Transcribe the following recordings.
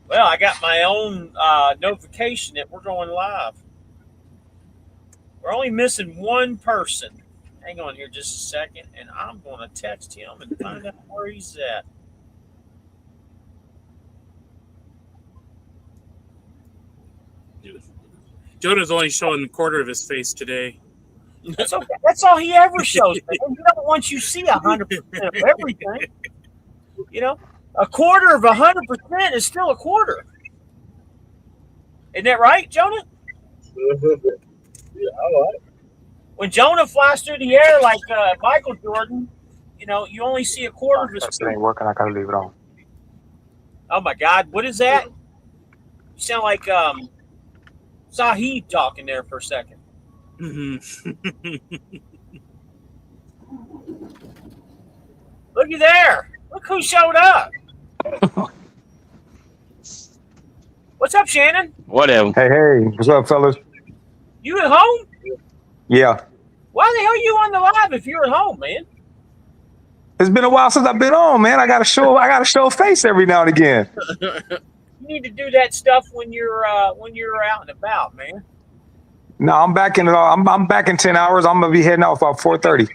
Well, I got my own notification that we're going live. We're only missing one person. Hang on here just a second, and I'm going to text him and find out where he's at. Jonah's only showing a quarter of his face today. That's okay. That's all he ever shows. Man. He don't want you to see 100% of everything. You know, a quarter of 100% is still a quarter. Isn't that right, Jonah? Yeah, all right. When Jonah flies through the air like Michael Jordan, you know, you only see a quarter of his. If it ain't working, I gotta leave it on. Oh my God, what is that? You sound like Sahib talking there for a second. Looky there. Look who showed up. What's up, Shannon? Whatever. Hey, what's up, fellas? You at home? Yeah. Why the hell are you on the live if you're at home, man? It's been a while since I've been on, man. I gotta show a face every now and again. You need to do that stuff when you're out and about, man. No, I'm back in. I'm back in 10 hours. I'm gonna be heading out about 4:30.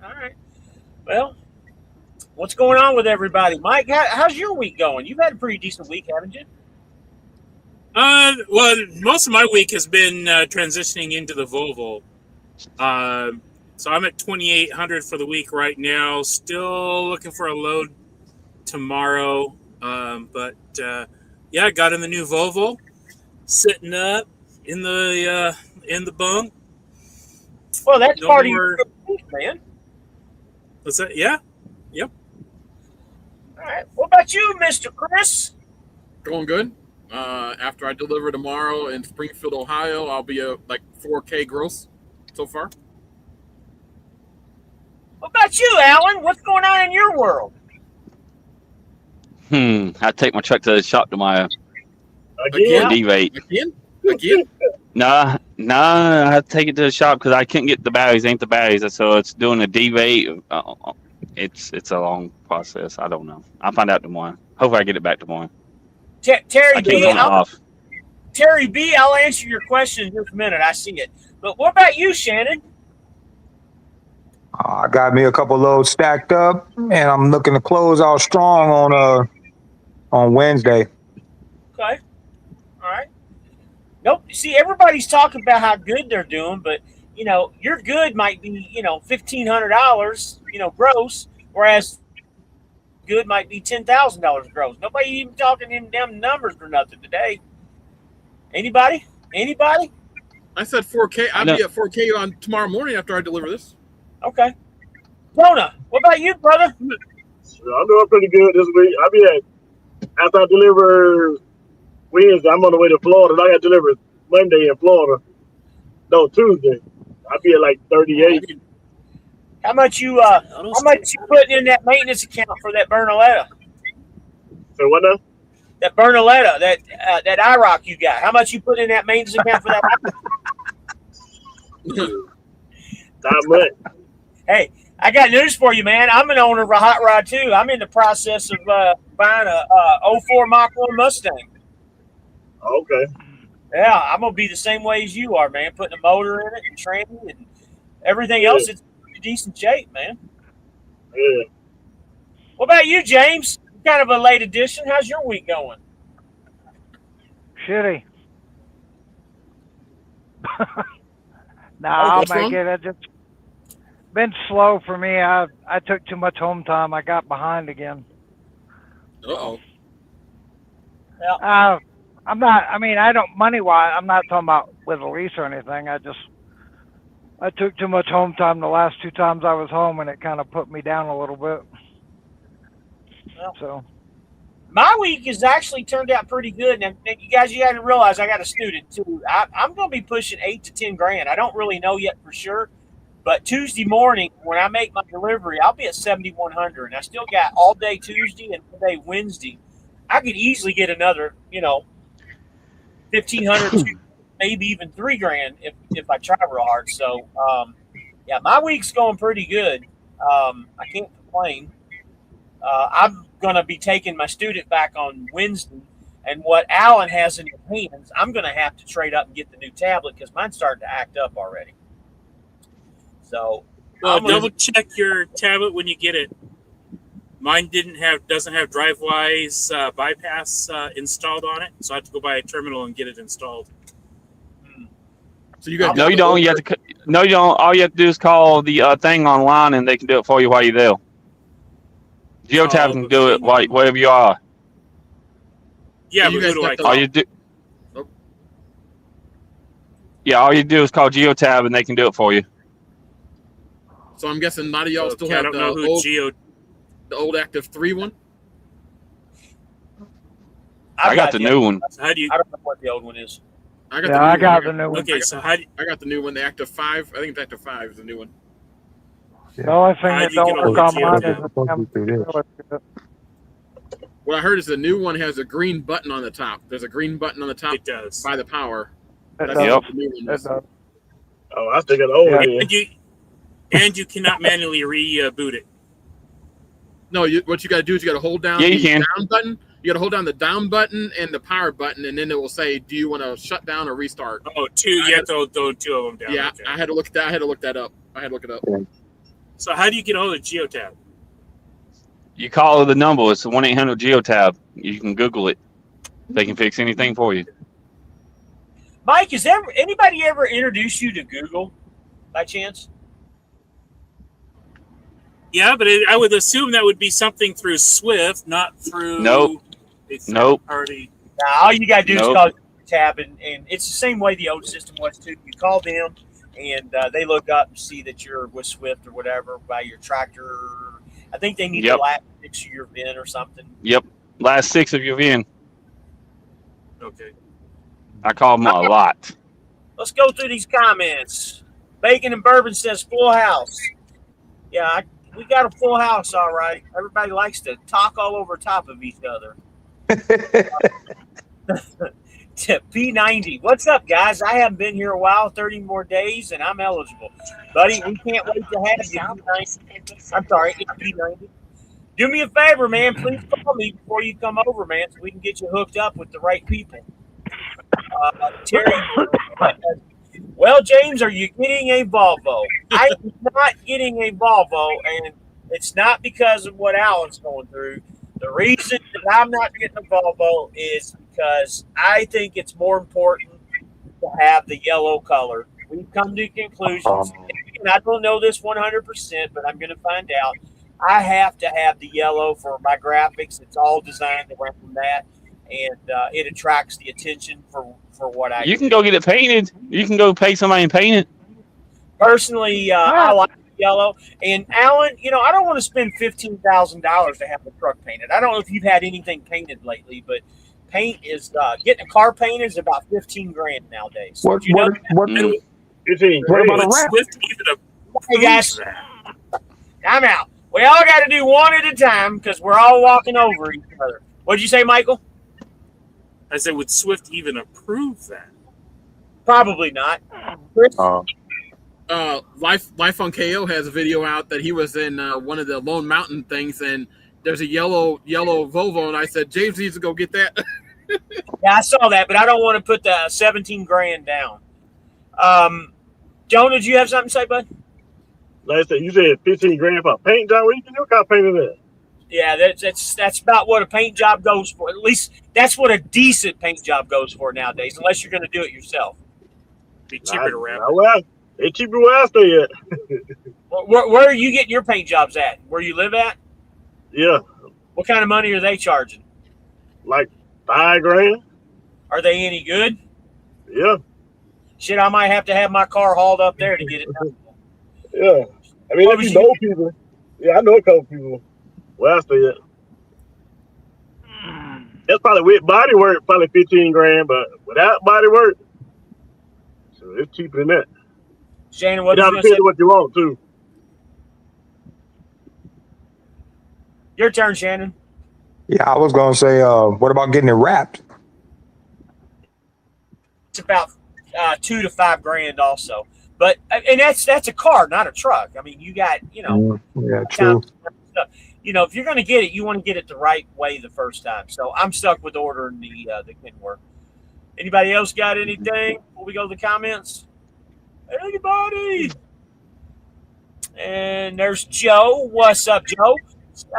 All right. Well, what's going on with everybody, Mike? How's your week going? You've had a pretty decent week, haven't you? Well, most of my week has been transitioning into the Volvo. So I'm at 2,800 for the week right now. Still looking for a load tomorrow. But I got in the new Volvo, sitting up in the bunk. Well, that's part of your week, man. What's that? Yeah. Yep. All right. What about you, Mr. Chris? Going good. After I deliver tomorrow in Springfield, Ohio, I'll be like 4K gross so far. What about you, Alan? What's going on in your world? I take my truck to the shop tomorrow. Again? D-rate. Again? Nah, I take it to the shop because I couldn't get the batteries. Ain't the batteries, so it's doing a D-rate. It's a long process. I don't know. I'll find out tomorrow. Hopefully, I get it back tomorrow. Terry B, I'll answer your question in just a minute. I see it. But what about you, Shannon? I got me a couple loads stacked up, and I'm looking to close out strong on Wednesday. Okay. All right. Nope. See, everybody's talking about how good they're doing, but you know, your good might be, $1,500, gross, whereas good might be $10,000 gross. Nobody even talking in damn numbers or nothing today. Anybody? I said 4K. I'll be at 4K on tomorrow morning after I deliver this. Okay. Jonah, what about you, brother? I'm doing pretty good this week. I'll be after I deliver Wednesday, I'm on the way to Florida. I got delivered Monday in Florida. No, Tuesday. I'll be at like 38. How much you putting in that maintenance account for that Bernaletta? So what now? That Bernaletta, that IROC you got. How much you put in that maintenance account for that? Not much. Hey, I got news for you, man. I'm an owner of a hot rod too. I'm in the process of buying a 04 Mach 1 Mustang. Okay. Yeah, I'm gonna be the same way as you are, man. Putting a motor in it and training and everything else. It's in decent shape, man. Yeah. What about you, James? Kind of a late edition. How's your week going? Shitty. I'll make it. It's just been slow for me. I took too much home time. I got behind again. Uh-oh. Yeah. I'm not. I mean, I don't money-wise. I'm not talking about with a lease or anything. I took too much home time the last 2 times I was home, and it kind of put me down a little bit. Well, so my week has actually turned out pretty good. And you got to realize I got a student too. I'm going to be pushing $8 to $10 grand. I don't really know yet for sure, but Tuesday morning when I make my delivery, I'll be at 7,100, and I still got all day Tuesday and all day Wednesday. I could easily get another, 1,500, maybe even $3,000 if I try real hard. So, yeah, my week's going pretty good. I can't complain. I'm going to be taking my student back on Wednesday, and what Alan has in his hands, I'm going to have to trade up and get the new tablet because mine's starting to act up already. So, well, double check your tablet when you get it. Mine doesn't have DriveWise bypass installed on it, so I have to go buy a terminal and get it installed. So you got No, you don't. You have to. No, you don't. All you have to do is call the thing online, and they can do it for you while you're there. GeoTab can do it wherever you are. Yeah, you but who do I call? All you do. Nope. Yeah, all you do is call GeoTab, and they can do it for you. So I'm guessing none of y'all still I have don't know who the old Active 3 one. I got the new one. How do you? I don't know what the old one is. I got the new one. Okay, so how do I got the new one, the Active 5. I think it's Active 5 is the new one. The only thing How that do you don't get work all on the mine geotab? is What I heard is the new one has a green button on the top. There's a green button on the top It does. by the power. it That's does. Yep. what the new one It is. does. Oh, I still got the old Yeah. one. And you cannot manually reboot it. No, what you got to do is you got to hold down Yeah, you the can. down button. You got to hold down the down button and the power button, and then it will say, "Do you want to shut down or restart?" Oh, two. You have to throw two of them down. Yeah, Okay. I had to look that. I had to look that up. I had to look it up. So how do you get hold of GeoTab? You call the number. It's 1-800-GeoTab. You can Google it. They can fix anything for you. Mike, has anybody ever introduced you to Google by chance? Yeah, but I would assume that would be something through Swift, not through. Nope. a third Nope. Party. Now, all you got to do is Nope. call tab, and it's the same way the old system was too. You call them, and they look up and see that you're with Swift or whatever by your tractor. I think they need Yep. the last 6 of your VIN or something. Yep. Last 6 of your VIN. Okay. I call them a lot. Let's go through these comments. Bacon and Bourbon says full house. Yeah, we got a full house, all right. Everybody likes to talk all over top of each other. P90. What's up, guys? I haven't been here a while, 30 more days, and I'm eligible. Buddy, we can't wait to have you. P90. I'm sorry, it's P90. Do me a favor, man. Please call me before you come over, man, so we can get you hooked up with the right people. Terry, well, James, are you getting a Volvo? I am not getting a Volvo, and it's not because of what Alan's going through. The reason that I'm not getting a Volvo is because I think it's more important to have the yellow color. We've come to conclusions, and I don't know this 100%, but I'm going to find out. I have to have the yellow for my graphics. It's all designed around that, and it attracts the attention for what I You do. can go get it painted. You can go pay somebody and paint it. Personally, I like yellow. And Alan, I don't want to spend $15,000 to have the truck painted. I don't know if you've had anything painted lately, but paint is getting a car painted is about $15,000 nowadays. What Did you know that? Mm. 15 What grand. about a Would wrap? Swift even Hey guys, I'm out. We all got to do one at a time because we're all walking over each other. What'd you say, Michael? I said, would Swift even approve that? Probably not. Chris? Life on KO has a video out that he was in one of the Lone Mountain things, and there's a yellow Volvo, and I said James needs to go get that. Yeah, I saw that, but I don't want to put the $17,000 down. Jonah, did you have something to say, bud? Like I said, you said 15 grand for a paint job. What you can do? What kind of paint is that? Yeah, that's about what a paint job goes for. At least that's what a decent paint job goes for nowadays, unless you're going to do it yourself. Be cheaper to wrap. It's cheaper where I stay at. Where are you getting your paint jobs at? Where you live at? Yeah, What kind of money are they charging? like 5 grand. Are they any good? Yeah, Shit, I might have to have my car hauled up there to get it done. yeah. I mean, What if was you know people, yeah, I know a couple people where I stay at. That's probably with body work, probably 15 grand, but without body work, so it's cheaper than that. Shannon, It what all did you depends say? on what you want too. Your turn, Shannon. Yeah, I was gonna say, what about getting it wrapped? It's about $2 to $5 grand also. But and that's a car, not a truck. I mean, you got Yeah, time true. stuff. If you're going to get it, you want to get it the right way the first time. So I'm stuck with ordering the Kenworth. Anybody else got anything before we go to the comments? Anybody? And there's Joe. What's up, Joe?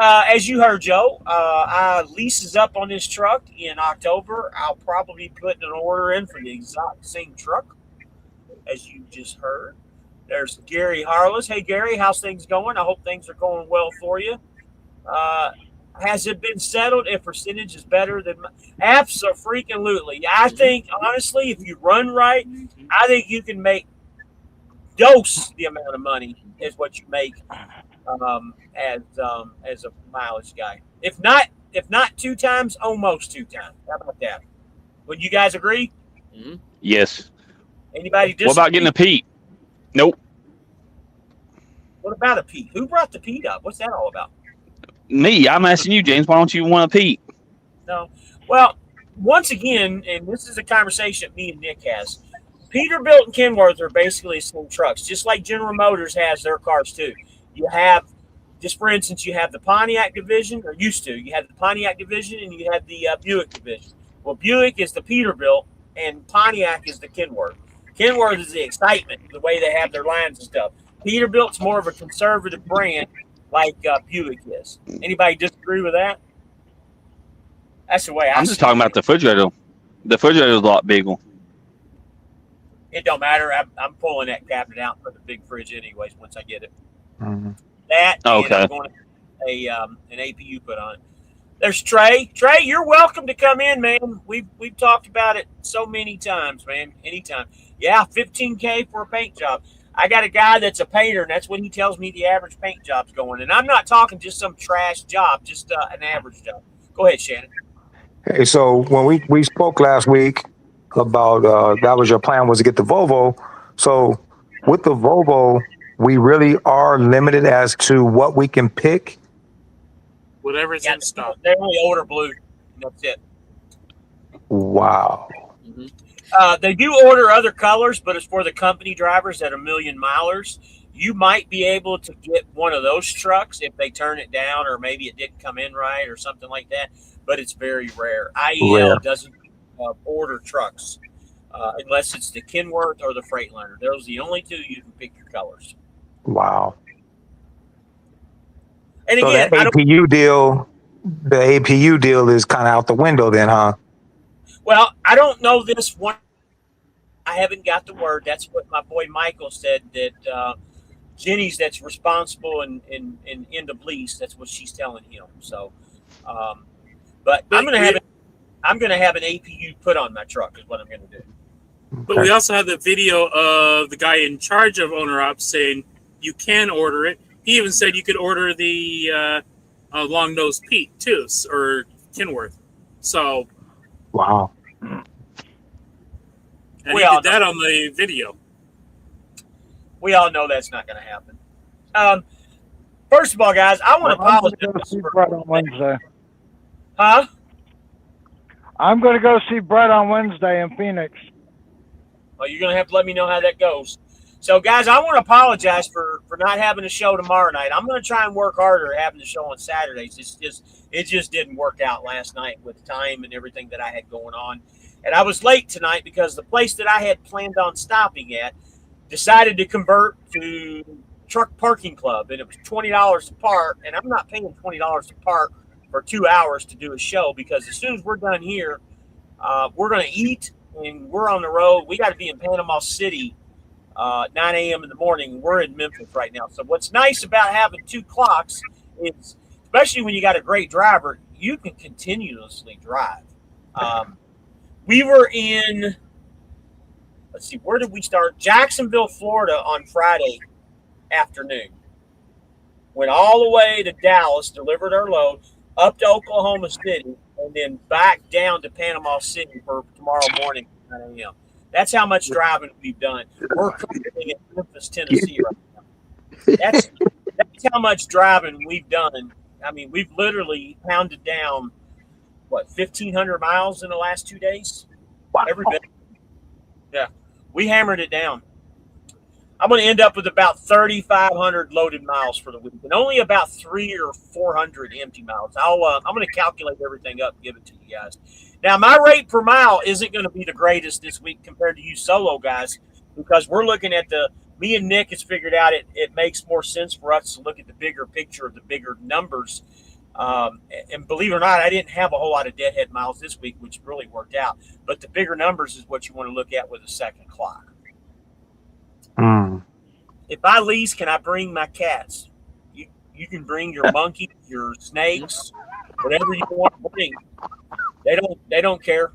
As you heard, Joe, I leases up on this truck in October. I'll probably be putting an order in for the exact same truck as you just heard. There's Gary Harless. Hey, Gary, how's things going? I hope things are going well for you. Has it been settled if percentage is better than absolutely? I think, honestly, if you run right, I think you can make dose the amount of money is what you make as a mileage guy. If not 2 times, almost 2 times. How about that? Would you guys agree? Mm-hmm. Yes. Anybody disagree? What about getting a Pete? Nope. What about a Pete? Who brought the Pete up? What's that all about? Me. I'm asking you, James. Why don't you want a Pete? No. Well, once again, and this is a conversation me and Nick has, Peterbilt and Kenworth are basically the same trucks, just like General Motors has their cars too. You have, just for instance, you have the Pontiac division, or used to. You have the Pontiac division and you have the Buick division. Well, Buick is the Peterbilt and Pontiac is the Kenworth. Kenworth is the excitement, the way they have their lines and stuff. Peterbilt's more of a conservative brand like Buick is. Anybody disagree with that? That's the way I'm just talking about the refrigerator. The refrigerator is a lot bigger. It don't matter. I'm pulling that cabinet out for the big fridge anyways once I get it. Mhm. That Okay. and I'm going to an APU put on it. There's Trey. Trey, you're welcome to come in, man. We've talked about it so many times, man. Anytime. Yeah, $15K for a paint job. I got a guy that's a painter, and that's what he tells me the average paint job's going. And I'm not talking just some trash job, just an average job. Go ahead, Shannon. Hey, so when we spoke last week about that was your plan was to get the Volvo. So with the Volvo, we really are limited as to what we can pick. Whatever's Yeah, in stock. they only order blue, and that's it. Wow. Mm-hmm. They do order other colors, but it's for the company drivers that are million milers. You might be able to get one of those trucks if they turn it down, or maybe it didn't come in right, or something like that. But it's very rare. IEL Rare. doesn't order trucks unless it's the Kenworth or the Freightliner. Those are the only two you can pick your colors. Wow. And So again, that the APU deal is kind of out the window then, huh? well, I don't know this one. I haven't got the word. That's what my boy Michael said, that Jenny's that's responsible in end of lease. That's what she's telling him. So, but I'm gonna have an APU put on my truck is what I'm gonna do. But we also have the video of the guy in charge of owner ops saying you can order it. He even said you could order the long nose Pete too, or Kenworth. So, Wow. and We he all did that on the video. We all know that's not going to happen. First of all, guys, I want to I'm going to go apologize. see Brett on Wednesday. Huh? I'm going to go see Brett on Wednesday in Phoenix. Well, you're going to have to let me know how that goes. So, guys, I want to apologize for not having a show tomorrow night. I'm going to try and work harder at having the show on Saturdays. It just didn't work out last night with time and everything that I had going on. And I was late tonight because the place that I had planned on stopping at decided to convert to truck parking club, and it was $20 to park, and I'm not paying $20 to park for 2 hours to do a show, because as soon as we're done here, we're going to eat, and we're on the road. We got to be in Panama City 9 a.m. in the morning. We're in Memphis right now. So what's nice about having 2 clocks is, especially when you got a great driver, you can continuously drive. We were in, let's see, where did we start? Jacksonville, Florida on Friday afternoon. Went all the way to Dallas, delivered our load, up to Oklahoma City, and then back down to Panama City for tomorrow morning at 9 a.m. That's how much driving we've done. We're currently in Memphis, Tennessee right now. That's how much driving we've done I mean, we've literally pounded down what 1,500 miles in the last 2 days. Wow. Every bit. Yeah, we hammered it down. I'm going to end up with about 3,500 loaded miles for the week, and only about 300 or 400 empty miles. I'm going to calculate everything up and give it to you guys. Now, my rate per mile isn't going to be the greatest this week compared to you solo guys, because we're looking at me and Nick has figured out it makes more sense for us to look at the bigger picture of the bigger numbers. And believe it or not, I didn't have a whole lot of deadhead miles this week, which really worked out. But the bigger numbers is what you want to look at with a second clock. If I lease, can I bring my cats? You can bring your monkeys, your snakes, whatever you want to bring. They don't care.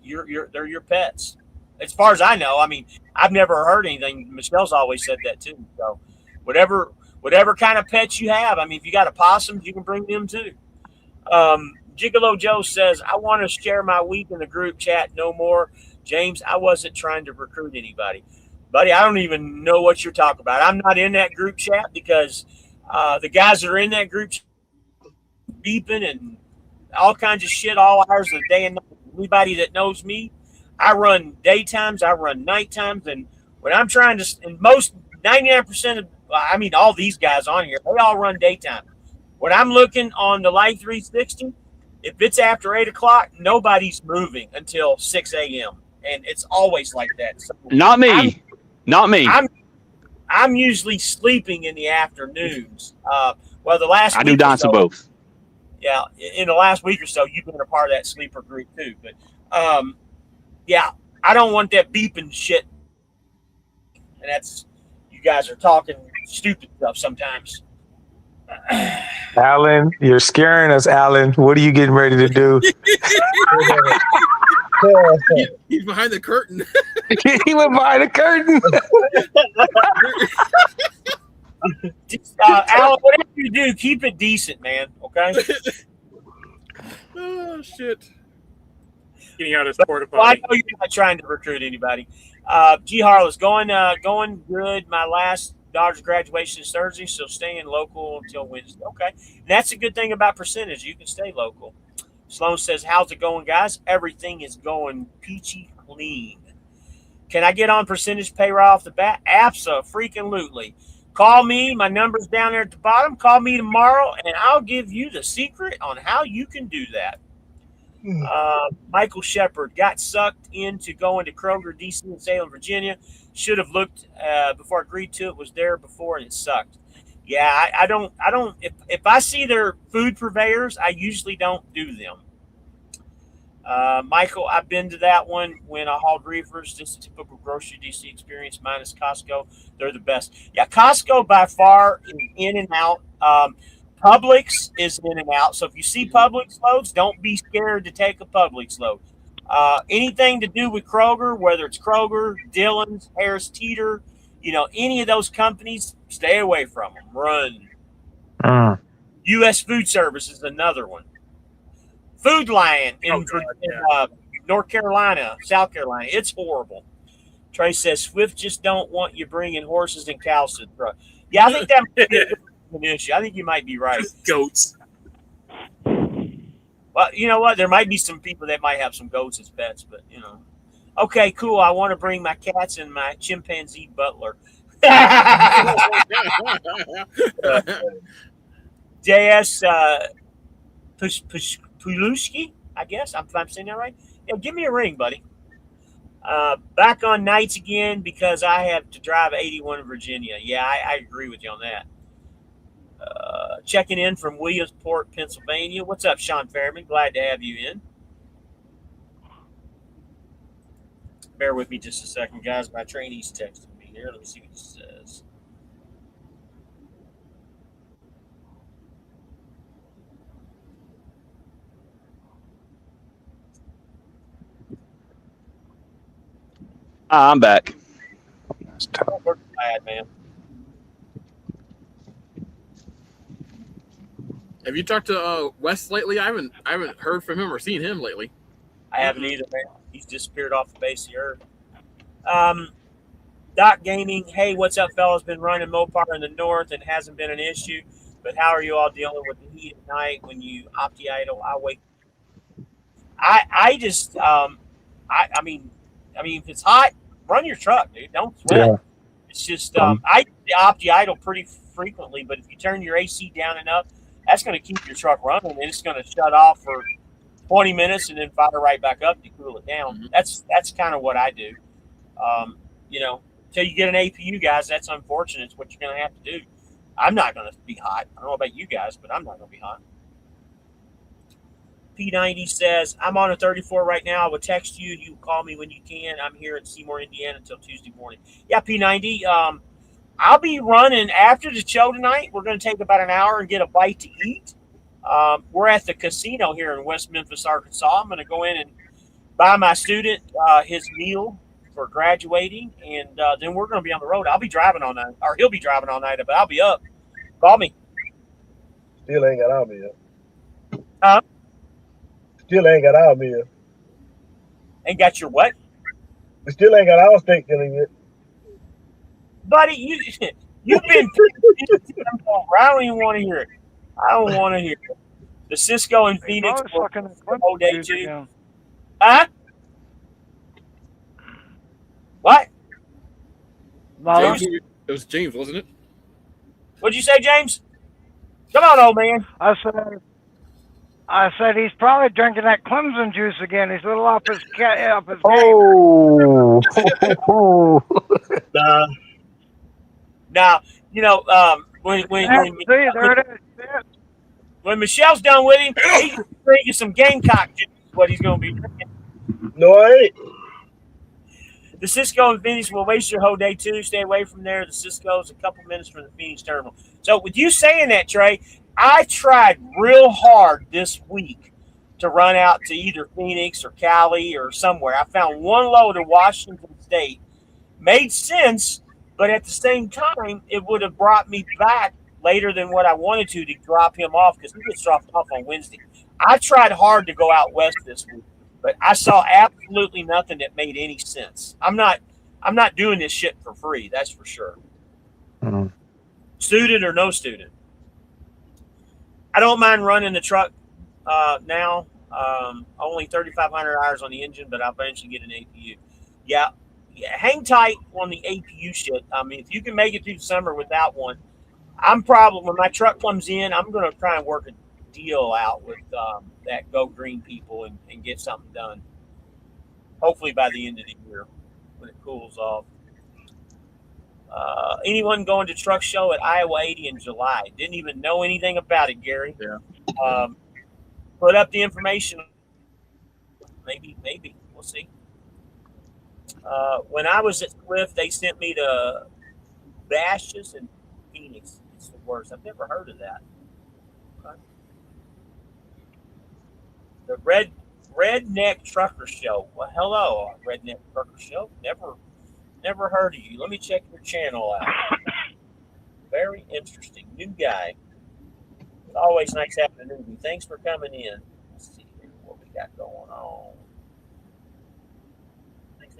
They're your pets. As far as I know, I mean, I've never heard anything. Michelle's always said that too. So whatever kind of pets you have, I mean, if you got opossums, you can bring them too. Gigolo Joe says, I want to share my week in the group chat no more. James, I wasn't trying to recruit anybody. Buddy, I don't even know what you're talking about. I'm not in that group chat because the guys that are in that group chat beeping and all kinds of shit all hours of the day and night. Anybody that knows me, I run daytimes, I run night times, and when I'm trying to, and most 99% of, I mean, all these guys on here, they all run daytime. When I'm looking on the Light 360, if it's after 8 o'clock, nobody's moving until 6 a.m. And it's always like that. So Not me. Not me. I'm usually sleeping in the afternoons. Well, the last I do dance of both. Yeah, in the last week or so, you've been a part of that sleeper group too. But yeah, I don't want that beeping shit. And that's, you guys are talking stupid stuff sometimes. Alan, you're scaring us, Alan. What are you getting ready to do? He's behind the curtain. He went behind the curtain. Alan, whatever you do, keep it decent, man. Okay. Oh shit. Getting out of his porta Well, I potty. know you're not trying to recruit anybody. G. Harless, going good. My last daughter's graduation is Thursday, so staying local until Wednesday. Okay. And that's a good thing about percentage. You can stay local. Sloan says, how's it going, guys? Everything is going peachy clean. Can I get on percentage pay right off the bat? Abso-freaking-lutely. Call me. My number's down there at the bottom. Call me tomorrow, and I'll give you the secret on how you can do that. Michael Shepard got sucked into going to Kroger, DC, and Salem, Virginia. Should have looked before I agreed to it. Was there before, and it sucked. Yeah, I don't. If I see their food purveyors, I usually don't do them. Michael, I've been to that one when I hauled reefers. Just a typical grocery DC experience minus Costco. They're the best. Yeah, Costco by far is in and out. Publix is in and out. So if you see Publix loads, don't be scared to take a Publix load. Anything to do with Kroger, whether it's Kroger, Dillon's, Harris Teeter, any of those companies, stay away from them. Run. U.S. Food Service is another one. Food Lion in North Carolina, South Carolina. It's horrible. Trey says, Swift just don't want you bringing horses and cows to the truck. Yeah, I think that might be an issue. I think you might be right. Goats. Well, you know what? There might be some people that might have some goats as pets, but, Okay, cool. I want to bring my cats and my chimpanzee butler. J.S. Puluski, I guess, if I'm saying that right. Yeah, give me a ring, buddy. Back on nights again because I have to drive 81 in Virginia. Yeah, I agree with you on that. Checking in from Williamsport, Pennsylvania. What's up, Sean Fairman? Glad to have you in. Bear with me just a second, guys. My trainee's texting me here. Let me see what he says. I'm back. That's tough. We're glad, man. Have you talked to Wes lately? I haven't heard from him or seen him lately. I haven't either, man. He's disappeared off the face of the earth. Doc Gaming, hey, what's up, fellas? Been running Mopar in the north and hasn't been an issue, But how are you all dealing with the heat at night when you opti idle? I wake. I just I mean, if it's hot, run your truck, dude. Don't sweat. Yeah. It's just Um, I opti idle pretty frequently, but if you turn your AC down enough, that's going to keep your truck running, and it's going to shut off for 20 minutes and then fire right back up to cool it down. Mhm. That's kind of what I do. You know, until you get an APU, guys, that's unfortunate. It's what you're going to have to do. I'm not going to be hot. I don't know about you guys, but I'm not going to be hot. P90 says, I'm on a 34 right now. I will text you. You call me when you can. I'm here in Seymour, Indiana until Tuesday morning. Yeah, P90. I'll be running after the show tonight. We're going to take about an hour and get a bite to eat. We're at the casino here in West Memphis, Arkansas. I'm going to go in and buy my student his meal for graduating, and then we're going to be on the road. I'll be driving all night, or he'll be driving all night, but I'll be up. Call me. Still ain't got out yet. Huh? Still ain't got out yet. Ain't got your what? We still ain't got our steak in it yet. Buddy, you've been I don't even want to hear it. I don't want to hear it. The Cisco and Phoenix whole day too. Huh? What? No, James, it was James, wasn't it? What'd you say, James? Come on, old man. I said he's probably drinking that Clemson juice again. He's a little off his game. Oh. Nah, Now, you know, when There it is. Yeah. when Michelle's done with him, he's drinking some Gamecock juice. What he's going to be drinking. no, I ain't. The Cisco and Phoenix will waste your whole day too. Stay away from there. The Cisco's a couple minutes from the Phoenix terminal. So with you saying that, Trey, I tried real hard this week to run out to either Phoenix or Cali or somewhere. I found one load in Washington State. Made sense, but at the same time, it would have brought me back later than what I wanted to drop him off because he gets dropped off on Wednesday. I tried hard to go out west this week, but I saw absolutely nothing that made any sense. I'm not doing this shit for free, that's for sure. Mhm. Student or no student. I don't mind running the truck now. Only 3,500 hours on the engine, but I'll eventually get an APU. Yeah, hang tight on the APU shit. I mean, if you can make it through the summer without one, I'm probably, when my truck comes in, I'm going to try and work a deal out with that Go Green people and get something done. Hopefully by the end of the year when it cools off. Anyone going to truck show at Iowa 80 in July? Didn't even know anything about it, Gary. Yeah. Put up the information. Maybe. We'll see. When I was at Cliff, they sent me to Bashes and Phoenix. It's the worst. I've never heard of that. Okay. The Redneck Trucker Show. Well, hello, Redneck Trucker Show. Never heard of you. Let me check your channel out. Very interesting. New guy. It's always nice having a newbie. Thanks for coming in. Let's see here what we got going on. Thanks.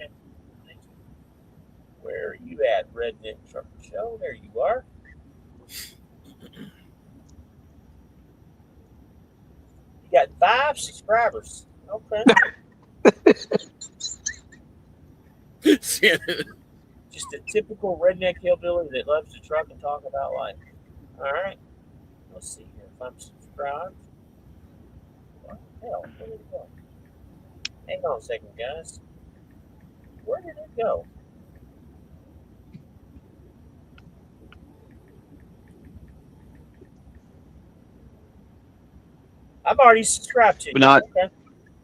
Where are you at, Redneck Trucker Show? There you are. You got 5 subscribers. Okay. Just a typical redneck hillbilly that loves to truck and talk about life. All right. Let's see here. If I'm subscribed. What the hell? Where did it go? Hang on a second, guys. Where did it go? I've already subscribed to you. Okay.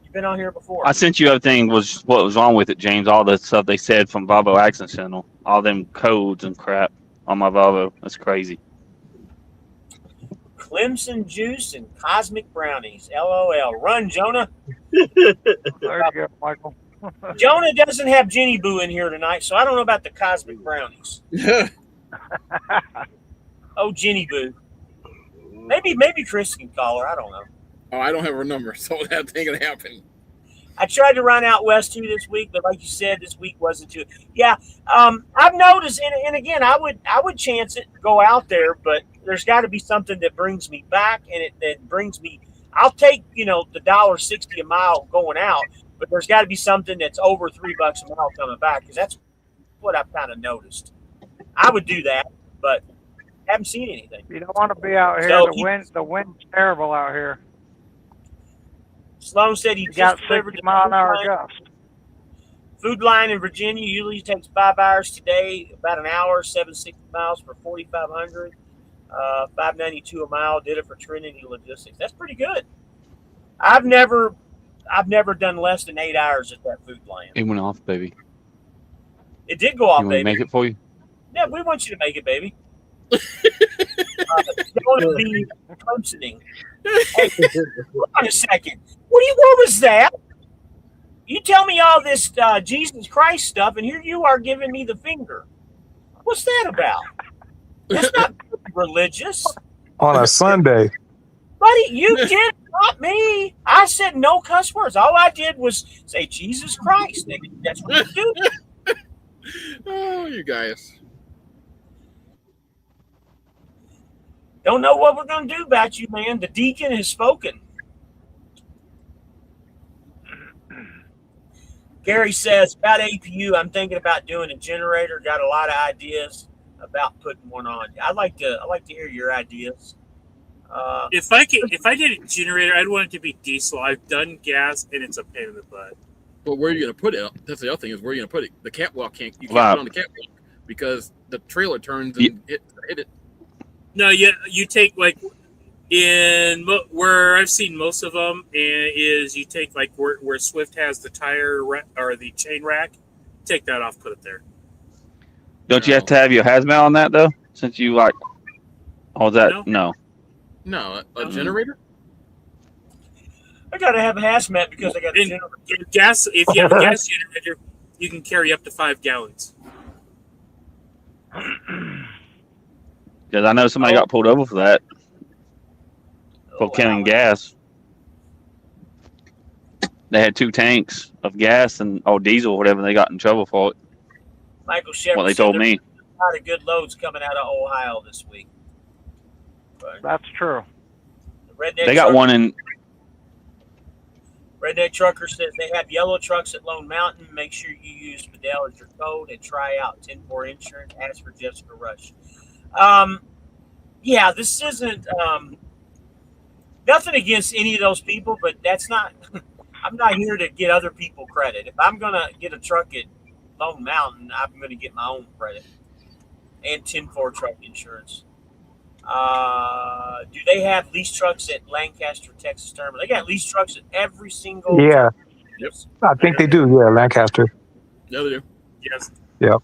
You've been on here before. I sent you everything was what was wrong with it, James. All the stuff they said from Volvo Accident Channel, all them codes and crap on my Volvo. That's crazy. Clemson juice and cosmic brownies. LOL. Run, Jonah. There you go, Michael. Jonah doesn't have Jenny Boo in here tonight, so I don't know about the cosmic brownies. Oh, Jenny Boo. Maybe Chris can call her. I don't know. Oh, I don't have her number, so that ain't gonna happen. I tried to run out west too this week, but like you said, this week wasn't too. Yeah, I've noticed, and again, I would chance it, go out there, but there's got to be something that brings me back, and that brings me. I'll take the $1.60 a mile going out, but there's got to be something that's over $3 a mile coming back, because that's what I've kind of noticed. I would do that, but haven't seen anything. You don't want to be out here. So The wind's terrible out here. Sloan said he You got just delivered 60 the mile an hour gust. food line in Virginia. Usually takes 5 hours today, about an hour, 760 miles for 4,500. 592 a mile. Did it for Trinity Logistics. That's pretty good. I've never done less than 8 hours at that food line. It went off, baby. It did go off, You want me to baby. make it for you? Yeah, we want you to make it, baby. Don't be functioning. Hey, hold on a second. What was that? You tell me all this Jesus Christ stuff, and here you are giving me the finger. What's that about? That's not religious. On a Sunday. Buddy, you did, not me. I said no cuss words. All I did was say Jesus Christ. That's what you do. Oh, you guys. Don't know what we're going to do about you, man. The deacon has spoken. Gary says, about APU, I'm thinking about doing a generator. Got a lot of ideas about putting one on. I'd like to hear your ideas. If I did a generator, I'd want it to be diesel. I've done gas, and it's a pain in the butt. But where are you going to put it? That's the other thing, is where are you going to put it? The catwalk you can't Wow. put it on the catwalk because the trailer turns and hit it. No, you take like where I've seen most of them is you take like where Swift has the tire or the chain rack, take that off, put it there. Don't you have to have your hazmat on that though? Since you like all that? No. No, a generator? I got to have a hazmat because I got a generator. Gas. If you have a gas generator, you can carry up to 5 gallons. Because I know somebody got pulled over for that. For carrying gas. They had 2 tanks of gas or diesel or whatever. They got in trouble for it. Michael Shepard. What they told me. A lot of good loads coming out of Ohio this week. But That's true. the redneck They got trucker, one in. Redneck Trucker says they have yellow trucks at Lone Mountain. Make sure you use Fidel as your code and try out 10-4 insurance. Ask for Jessica Rush. Yeah, this isn't nothing against any of those people, but that's not. I'm not here to get other people credit. If I'm gonna get a truck at Lone Mountain, I'm gonna get my own credit and 10-4 truck insurance. Do they have lease trucks at Lancaster, Texas Terminal? They got lease trucks at every single. Yeah. Yep. I think they do. Yeah, Lancaster. Yeah, they do. Yes. Yep.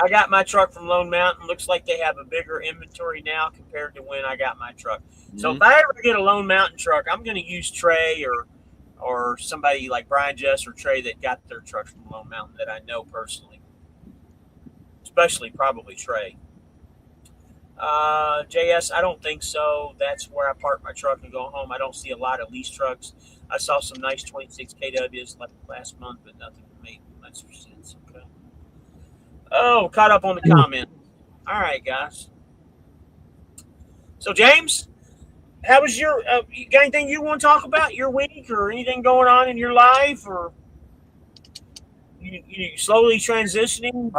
I got my truck from Lone Mountain. Looks like they have a bigger inventory now compared to when I got my truck. So if I ever get a Lone Mountain truck, I'm going to use Trey or somebody like Brian Jess or Trey that got their trucks from Lone Mountain that I know personally. Especially probably Trey. JS, I don't think so. That's where I park my truck and go home. I don't see a lot of lease trucks. I saw some nice 26 KWs last month, but nothing made much sense. Okay. Oh, caught up on the comment. All right, guys. So, James, how was your? You got anything you want to talk about your week, or anything going on in your life, or you slowly transitioning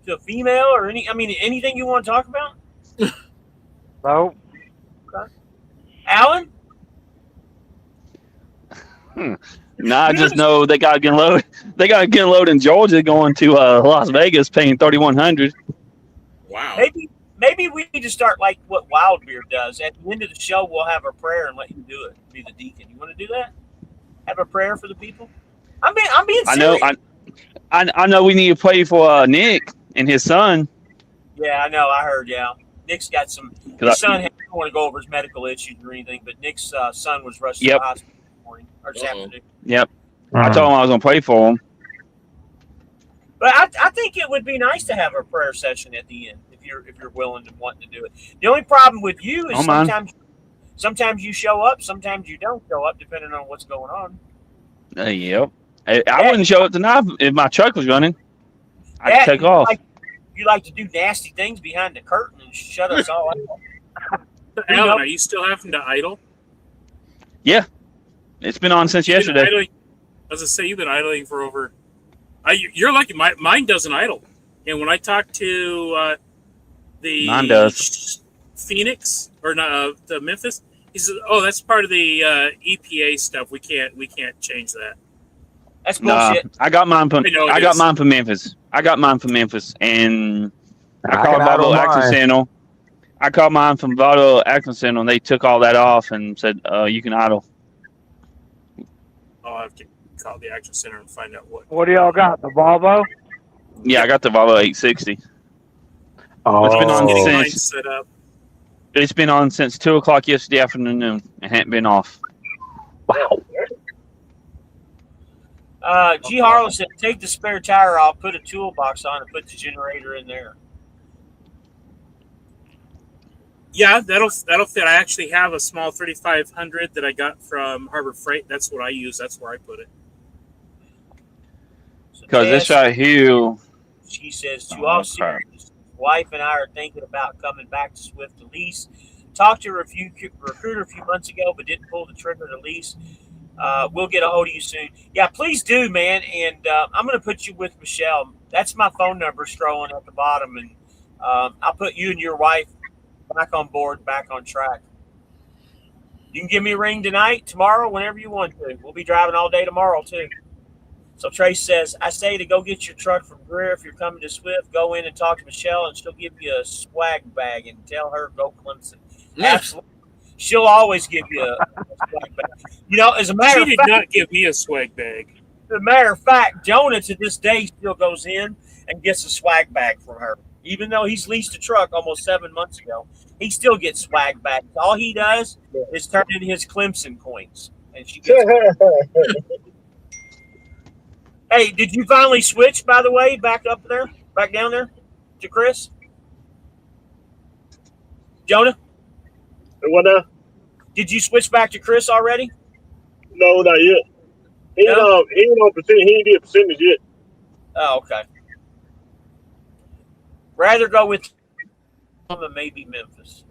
to a female, or anything you want to talk about? No. Okay. Alan? No, I just know they got to get load. They got to get load in Georgia, going to Las Vegas, paying $3,100. Wow. Maybe we need to start like what Wildbeard does. At the end of the show, we'll have a prayer and let you do it. Be the deacon. You want to do that? Have a prayer for the people. I'm being serious. I know. We need to pray for Nick and his son. Yeah, I know. I heard. Yeah, Nick's got some. His son. I don't want to go over his medical issues or anything, but Nick's son was rushed to the hospital this morning or this afternoon. Yep. I told him I was gonna pray for him. But I think it would be nice to have a prayer session at the end if you're willing and wanting to do it. The only problem with you is sometimes you show up, sometimes you don't show up, depending on what's going on. Yep. I wouldn't show up tonight if my truck was running. I'd take off. You like to do nasty things behind the curtain and shut us all out. Alan, are you still having to idle? Yeah, it's been on since yesterday. Idling, as I say, you've been idling for over. You're lucky. Mine doesn't idle. And when I talk to Mine does. Phoenix or the Memphis, he says, "Oh, that's part of the EPA stuff. We can't change that." That's bullshit. I got mine from Memphis. And I called Volvo Action Center. I called mine from Volvo Action Center, and they took all that off and said, "You can idle." I'll have to call the Action Center and find out what. What do y'all got? The Volvo? Yeah, I got the Volvo 860. Oh, It's been on Getting mine since set up. it's been on since 2:00 yesterday afternoon. It hadn't been off. wow. G. Harlow said, take the spare tire off, put a toolbox on, and put the generator in there. Yeah, that'll fit. I actually have a small 3500 that I got from Harbor Freight. That's what I use. That's where I put it. Because this right here. She says, to all seriousness, wife and I are thinking about coming back to Swift to lease. Talked to a recruiter a few months ago, but didn't pull the trigger to lease. We'll get a hold of you soon. Yeah, please do, man. And I'm going to put you with Michelle. That's my phone number scrolling at the bottom. And I'll put you and your wife back on board, back on track. You can give me a ring tonight, tomorrow, whenever you want to. We'll be driving all day tomorrow, too. So Trace says, I say to go get your truck from Greer. If you're coming to Swift, go in and talk to Michelle, and she'll give you a swag bag and tell her go Clemson. Absolutely. She'll always give you a swag bag. You know, as a matter of fact, she did not give me a swag bag. As a matter of fact, Jonah to this day still goes in and gets a swag bag from her. Even though he's leased a truck almost 7 months ago, he still gets swag bags. All he does is turn in his Clemson coins. And she gets Hey, did you finally switch, by the way, back down there to Chris? Jonah? What now? Did you switch back to Chris already? No, not yet. He ain't on percent. He ain't did percentage yet. Oh, okay. Rather go with maybe Memphis.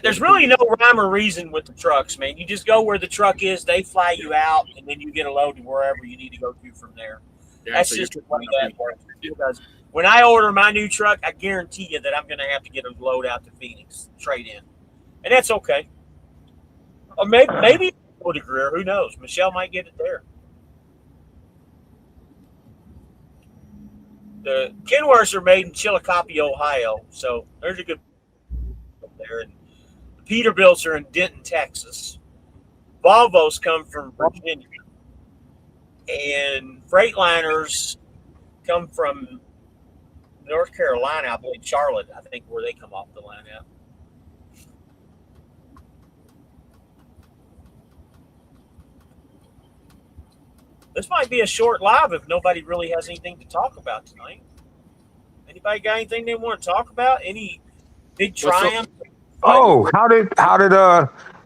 There's really no rhyme or reason with the trucks, man. You just go where the truck is, they fly you out, and then you get a load to wherever you need to go to from there. Yeah, That's so just the way that works. Because when I order my new truck, I guarantee you that I'm going to have to get a load out to Phoenix, trade in. And that's okay. Or maybe go to Greer. Who knows? Michelle might get it there. The Kenworths are made in Chillicothe, Ohio, so there's a good there. And the Peterbilts are in Denton, Texas. Volvos come from Virginia, and Freightliners come from North Carolina. I believe Charlotte, I think, where they come off the line at. This might be a short live if nobody really has anything to talk about tonight. Anybody got anything they want to talk about? Any big triumph? Oh, how did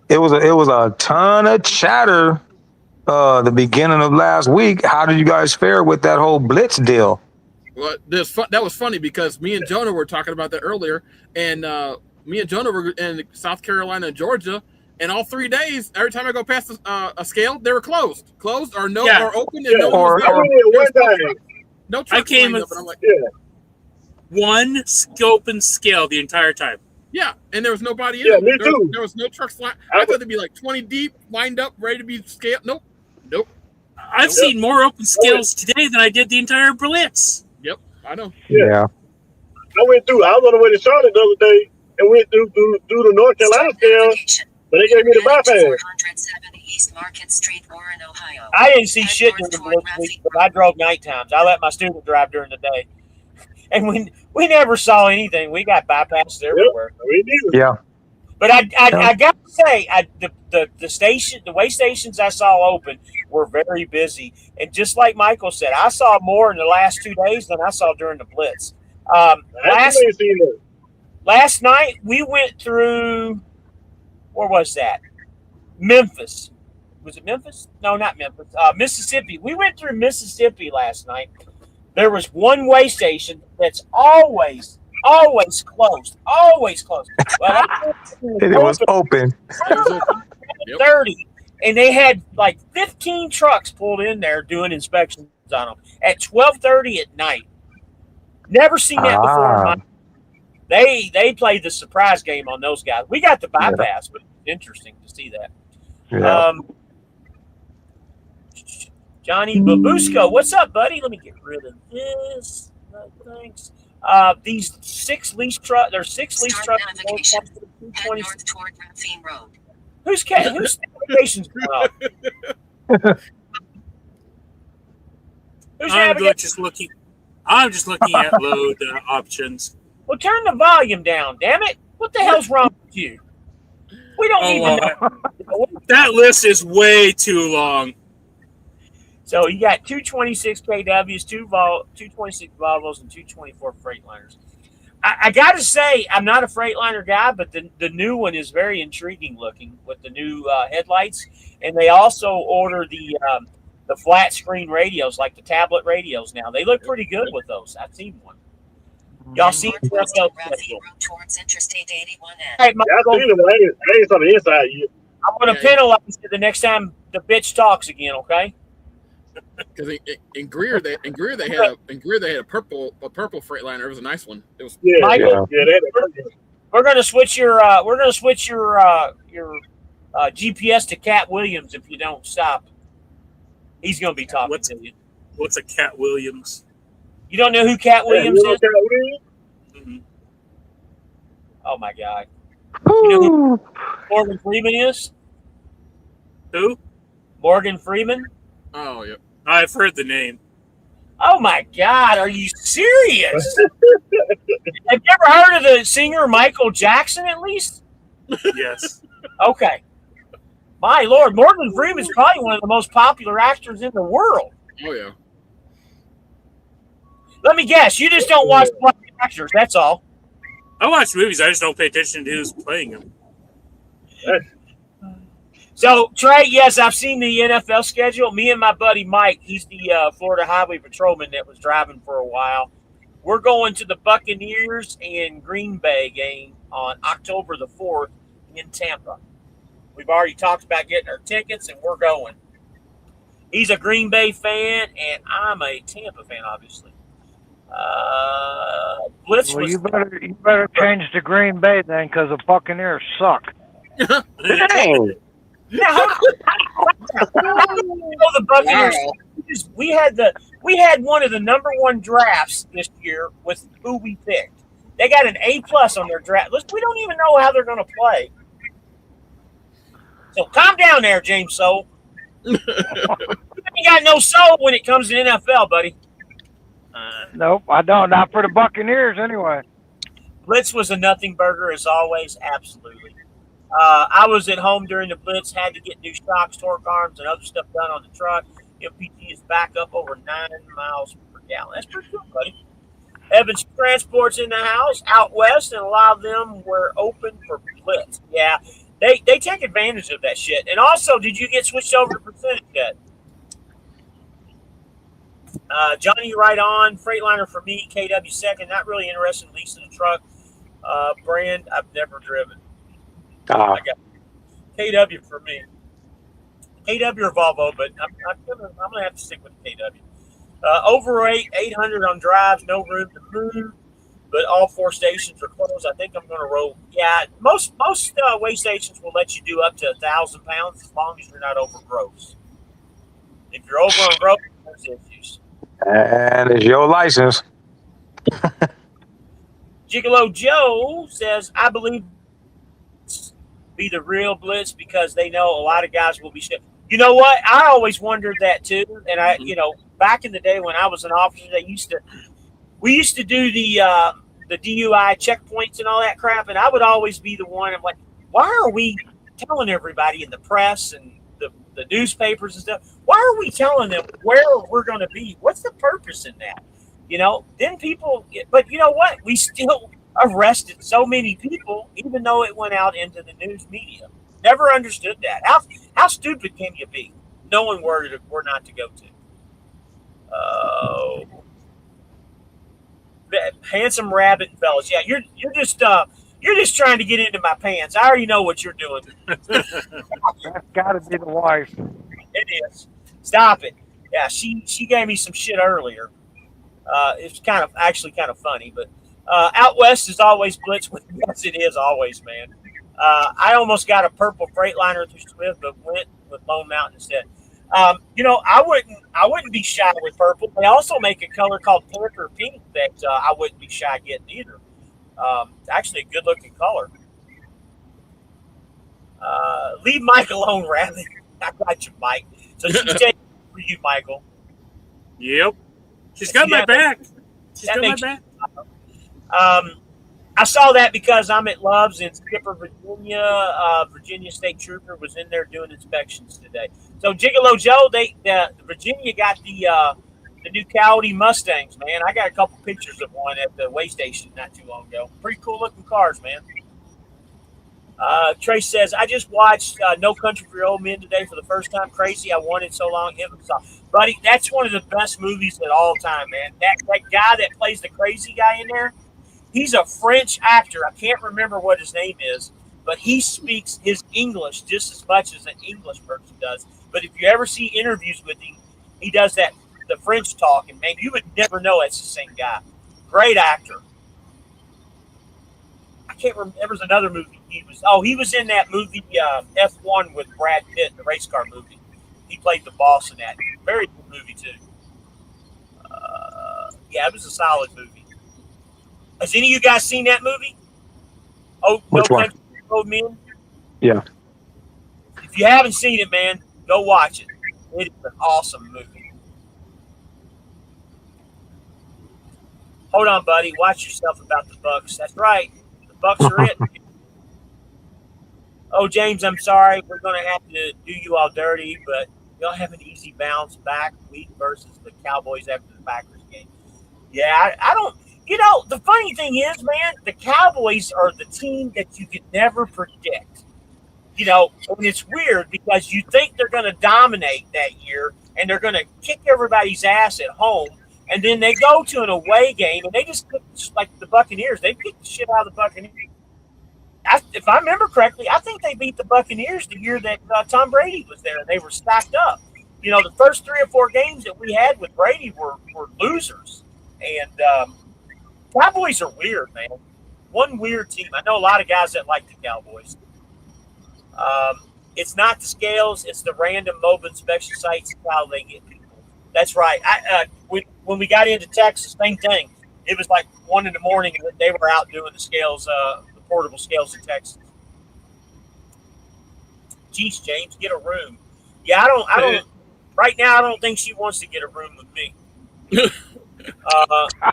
it was a ton of chatter the beginning of last week. How did you guys fare with that whole blitz deal? Well, that was funny because me and Jonah were talking about that earlier, and me and Jonah were in South Carolina and Georgia, and all 3 days, every time I go past a scale, they were closed or no, or open, and no one was there. No trucks lined up, and I'm like, one scope and scale the entire time. Yeah, and there was nobody in Yeah, it. me too. There was no trucks. I thought there'd be like 20 deep, lined up, ready to be scaled. Nope. I've seen more open scales today than I did the entire blitz. Yep, I know. Yeah. I was on the way to Charlotte the other day and went through the North Carolina scale, but they gave me the bypass. 407 East Market Street, Warren, Ohio. I didn't see shit during the blitz week, but I drove night times. I let my student drive during the day. And we never saw anything. We got bypasses everywhere. We did. Yeah. But I got to say, the way stations I saw open were very busy. And just like Michael said, I saw more in the last 2 days than I saw during the blitz. Last night we went through, where was that? Memphis. Was it Memphis? No, not Memphis. Mississippi. We went through Mississippi last night. There was one way station that's always always closed. Always closed. Well, It was open. It was open. Yep. 30, and they had like 15 trucks pulled in there doing inspections on them at 12:30 at night. Never seen that before. Ah, They played the surprise game on those guys. We got the bypass, but it's interesting to see that. yeah. Johnny Babusco, what's up, buddy? Let me get rid of this. No, thanks. These 6 lease trucks. There's 6 lease Start trucks. navigation. Head 220. north toward Raffine Road. Whose navigation's going up? Who's I'm navigating? just looking. I'm just looking at load options. Well, turn the volume down. Damn it! What the hell's wrong with you? We don't even know. That list is way too long. So you got 226 KWs, 226 Volvos, and 224 Freightliners. I got to say, I'm not a Freightliner guy, but the new one is very intriguing looking with the new headlights. And they also order the flat screen radios, like the tablet radios now. They look pretty good with those. I've seen one. Y'all seen the Northwest NFL of Raffine schedule? Road towards Interstate 81N. All right, Yeah, I Michael, seen them. I ain't on the inside yet. I'm going to penalize you the next time the bitch talks again, okay? Because in Greer they had a purple Freightliner. It was a nice one. It was Yeah, Michael, yeah, they had a we're going to switch your GPS to Cat Williams if you don't stop. He's going to be talking to you. What's a Cat Williams? You don't know who Cat Williams is? Mhm. Oh my God! You know who Morgan Freeman is? Who? Morgan Freeman. oh yeah. I've heard the name. Oh my God! Are you serious? Have you ever heard of the singer Michael Jackson? At least. Yes. Okay. My Lord, Morgan Freeman is probably one of the most popular actors in the world. Oh yeah. Let me guess. You just don't watch black actors. That's all. I watch movies. I just don't pay attention to who's playing them. So, Trey, yes, I've seen the NFL schedule. Me and my buddy Mike, he's the Florida Highway Patrolman that was driving for a while. We're going to the Buccaneers and Green Bay game on October the 4th in Tampa. We've already talked about getting our tickets, and we're going. He's a Green Bay fan, and I'm a Tampa fan, obviously. Blitz Well, was you better change to Green Bay then, because the Buccaneers suck. Hey, Now, the Buccaneers. We had one of the number 1 drafts this year with who we picked. They got an A+ on their draft list. We don't even know how they're going to play. So calm down there, James Soul. You got no soul when it comes to NFL, buddy. Nope, I don't. Not for the Buccaneers, anyway. Blitz was a nothing burger as always. Absolutely. I was at home during the Blitz, had to get new shocks, torque arms, and other stuff done on the truck. MPG is back up over 9 miles per gallon. That's pretty good, buddy. Evans Transport's in the house out west, and a lot of them were open for Blitz. Yeah, they take advantage of that shit. And also, did you get switched over to percentage yet? Johnny, right on. Freightliner for me, KW second. Not really interested in leasing a truck. Brand I've never driven. I got KW for me. KW or Volvo, but I'm gonna have to stick with KW. Over 800 on drives, no room to move, but all 4 stations are closed. I think I'm gonna roll. Yeah, most weigh stations will let you do up to 1,000 pounds as long as you're not over gross. If you're over on gross, there's issues. and it's your license. Gigolo Joe says, I believe be the real Blitz because they know a lot of guys will be shit. You know what? I always wondered that too. And back in the day when I was an officer, we used to do the DUI checkpoints and all that crap. And I would always be the one. I'm like, why are we telling everybody in the press and the newspapers and stuff? Why are we telling them where we're going to be? What's the purpose in that? Then people, but you know what? We still arrested so many people, even though it went out into the news media. Never understood that. How stupid can you be, knowing where not to go to? Handsome rabbit fellas. Yeah, you're just trying to get into my pants. I already know what you're doing. That's got to be the wife. It is. Stop it. Yeah, she gave me some shit earlier. It's actually kind of funny, but out west is always blitz with yes, it is always, man. I almost got a purple Freightliner through Swift, but went with Lone Mountain instead. I wouldn't be shy with purple. They also make a color called Panther Pink that I wouldn't be shy getting either. It's actually a good looking color. Leave Mike alone, Rabbit. I got you, Mike. So she's taking for you, Michael. Yep. She's got my back. She's got my back. I saw that because I'm at Love's in Skipper, Virginia. Virginia State Trooper was in there doing inspections today. So Gigolo Joe, Virginia got the new Coyote Mustangs, man. I got a couple pictures of one at the way station not too long ago. Pretty cool looking cars, man. Trace says, I just watched No Country for Old Men today for the first time. Crazy. I wanted so long. Buddy, that's one of the best movies at all time, man. That guy that plays the crazy guy in there, he's a French actor. I can't remember what his name is, but he speaks his English just as much as an English person does. But if you ever see interviews with him, he does the French talk, and man, you would never know it's the same guy. Great actor. I can't remember. There was another movie he was in that movie F1 with Brad Pitt, the race car movie. He played the boss in that. Very good movie too. Yeah, it was a solid movie. Has any of you guys seen that movie? Oh, Which one? Country for Old Men? Yeah. If you haven't seen it, man, go watch it. It is an awesome movie. Hold on, buddy. Watch yourself about the Bucks. That's right. The Bucks are it. Oh, James, I'm sorry. We're going to have to do you all dirty, but you'll have an easy bounce back week versus the Cowboys after the Packers game. Yeah, I don't. You know, the funny thing is, man, the Cowboys are the team that you could never predict. You know, and it's weird because you think they're going to dominate that year and they're going to kick everybody's ass at home, and then they go to an away game and they just like the Buccaneers. They kick the shit out of the Buccaneers. If I remember correctly, I think they beat the Buccaneers the year that Tom Brady was there and they were stacked up. You know, the first 3 or 4 games that we had with Brady were losers. And Cowboys are weird, man. One weird team. I know a lot of guys that like the Cowboys. It's not the scales. It's the random mobile inspection sites. How they get people. That's right. When we got into Texas, same thing. It was like 1 in the morning and they were out doing the scales, the portable scales in Texas. Geez, James, get a room. Yeah, I don't. Right now, I don't think she wants to get a room with me.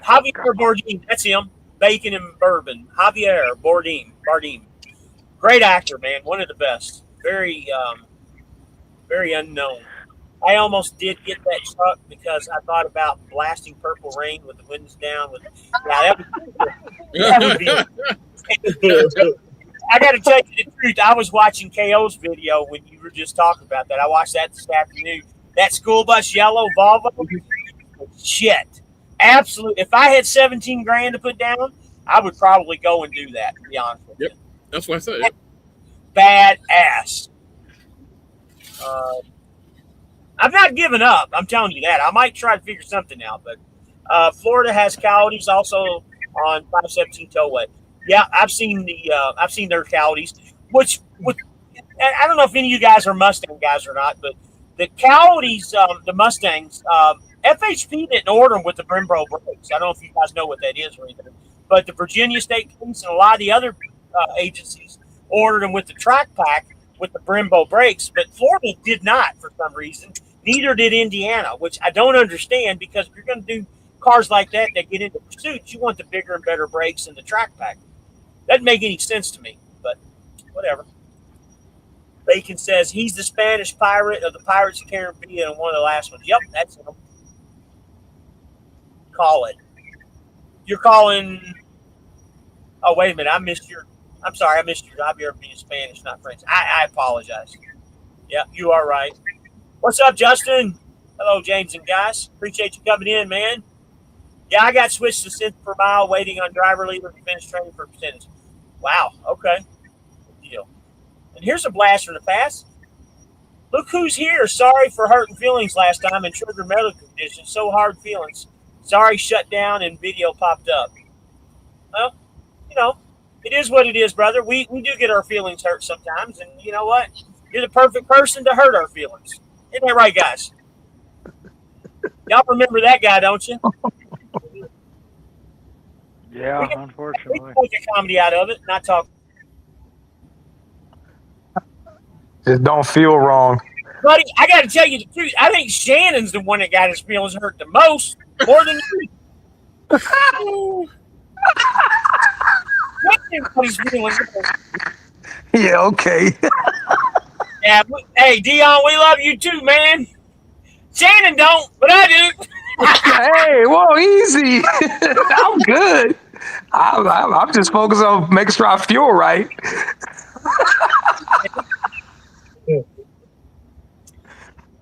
Javier Bardem, that's him. Bacon and bourbon. Javier Bardem. Great actor, man. One of the best. Very unknown. I almost did get that truck because I thought about blasting Purple Rain with the windows down. That would be. I got to tell you the truth. I was watching KO's video when you were just talking about that. I watched that this afternoon. That school bus yellow Volvo. Shit. Absolutely. If I had 17 grand to put down, I would probably go and do that, to be honest with you. That's what I said. Badass. I'm not giving up. I'm telling you that. I might try to figure something out, but Florida has Coyotes also on 517 Tollway. Yeah, I've seen their Coyotes, which I don't know if any of you guys are Mustang guys or not, but the Coyotes, the Mustangs, FHP didn't order them with the Brembo brakes. I don't know if you guys know what that is or anything, but the Virginia State Police and a lot of the other agencies ordered them with the track pack with the Brembo brakes, but Florida did not for some reason. Neither did Indiana, which I don't understand because if you're going to do cars like that get into pursuits, you want the bigger and better brakes and the track pack. Doesn't make any sense to me, but whatever. Bacon says he's the Spanish pirate of the Pirates of the Caribbean and one of the last ones. Yep, that's him. Call it. You're calling. Oh, wait a minute. I'm sorry. I missed your Javier being Spanish, not French. I apologize. Yeah, you are right. What's up, Justin? Hello, James and guys. Appreciate you coming in, man. Yeah, I got switched to cents per mile, waiting on driver leader to finish training for percentage. Wow. Okay. Good deal. And here's a blast from the past. Look who's here. Sorry for hurting feelings last time and triggered medical conditions. So hard feelings. Sorry, shut down and video popped up. Well, you know, it is what it is, brother. We do get our feelings hurt sometimes, and you know what? You're the perfect person to hurt our feelings. Isn't that right, guys? Y'all remember that guy, don't you? Yeah, We can unfortunately. make a comedy out of it, not talk. Just don't feel wrong. Buddy, I got to tell you the truth. I think Shannon's the one that got his feelings hurt the most, more than you. Everybody's feelings hurt. Yeah, okay. Yeah, hey, Dion, we love you too, man. Shannon don't, but I do. Hey, whoa, easy. I'm good. I'm just focused on making sure I feel right.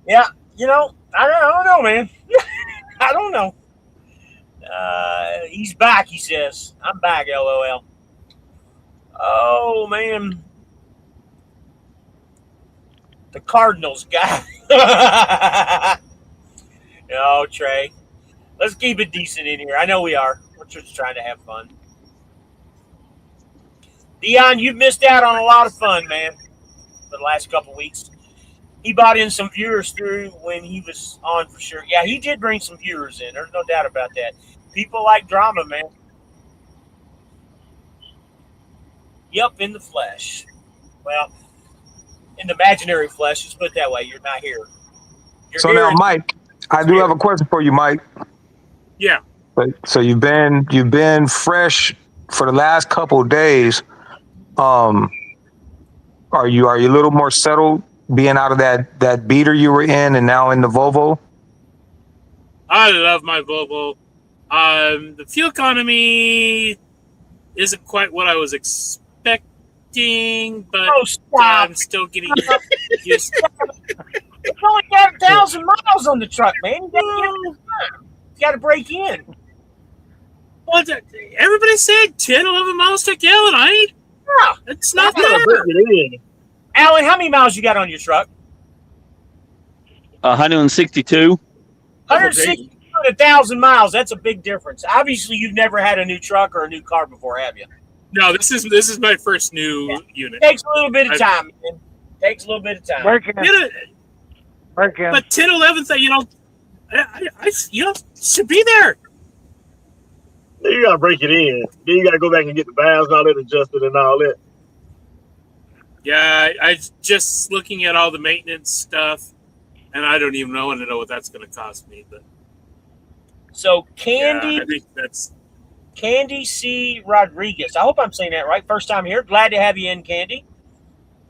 Yeah, you know, I don't know, man. I don't know. He's back, he says. I'm back, LOL. Oh, man. The Cardinals guy. No, Trey. Let's keep it decent in here. I know we are. We're just trying to have fun. Dion, you've missed out on a lot of fun, man, for the last couple weeks. He brought in some viewers through when he was on for sure. Yeah, he did bring some viewers in. There's no doubt about that. People like drama, man. Yep, in the flesh. Well, in the imaginary flesh, let's put it that way. You're not here. You're So here now, Mike, I do have a question for you, Mike. Yeah. So you've been fresh for the last couple of days. Are you a little more settled being out of that beater you were in and now in the Volvo? I love my Volvo. The fuel economy isn't quite what I was expecting, but Oh, stop. I'm still getting used. It's only got 1,000 miles on the truck, man. You got to break in. Well, everybody said 10, 11 miles to a gallon. Yeah. It's not Gotta there. break it in. Alan, how many miles you got on your truck? 162. 160 to 1,000 miles. That's a big difference. Obviously, you've never had a new truck or a new car before, have you? No, this is my first new unit. Takes a little bit of time, man. Takes a little bit of time. Break in. Break in. But 10, 11, I should be there. Then you gotta break it in. Then you gotta go back and get the valves and all that adjusted and all that. Yeah, I just looking at all the maintenance stuff, and I don't even want to know what that's going to cost me. But So, yeah, I think that's Candy C. Rodriguez. I hope I'm saying that right. First time here. Glad to have you in, Candy.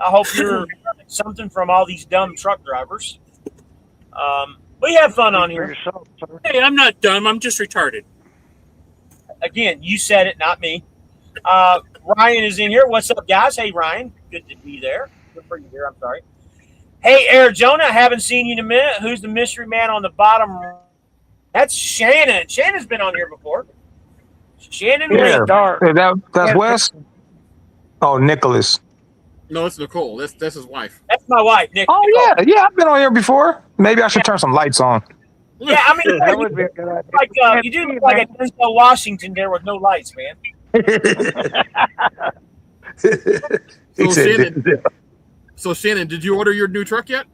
I hope you're learning something from all these dumb truck drivers. We have fun on For here. yourself, sir. hey, I'm not dumb. I'm just retarded. Again, you said it, not me. Ryan is in here. What's up, guys? Hey, Ryan. Good to be there. Good for you here. I'm sorry. Hey, Arizona. Haven't seen you in a minute. Who's the mystery man on the bottom? That's Shannon. Shannon's been on here before. Shannon Yeah. Lee. Dark. Hey, that's Yeah. Wes? Oh, Nicholas. No, it's Nicole. That's his wife. That's my wife, Nick. Oh, yeah. I've been on here before. Maybe I should turn some lights on. Yeah, I mean, That would be a good idea. like, you do look like a Denzel Washington there with no lights, man. He So, said, Shannon, so Shannon, did you order your new truck yet?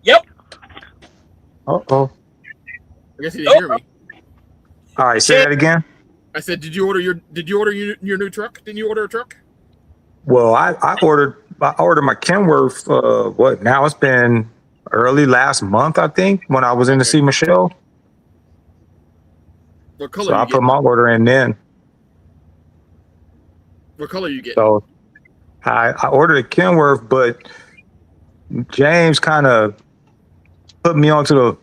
Yep. uh-oh. I guess you didn't hear me. All right, say that again. I said, did you order your new truck? Didn't you order a truck? Well, I ordered my Kenworth. What now? It's been early last month, I think, when I was in to see Michelle. What color So I you put get? my order in then. What color you get? So I ordered a Kenworth, but James kind of put me onto the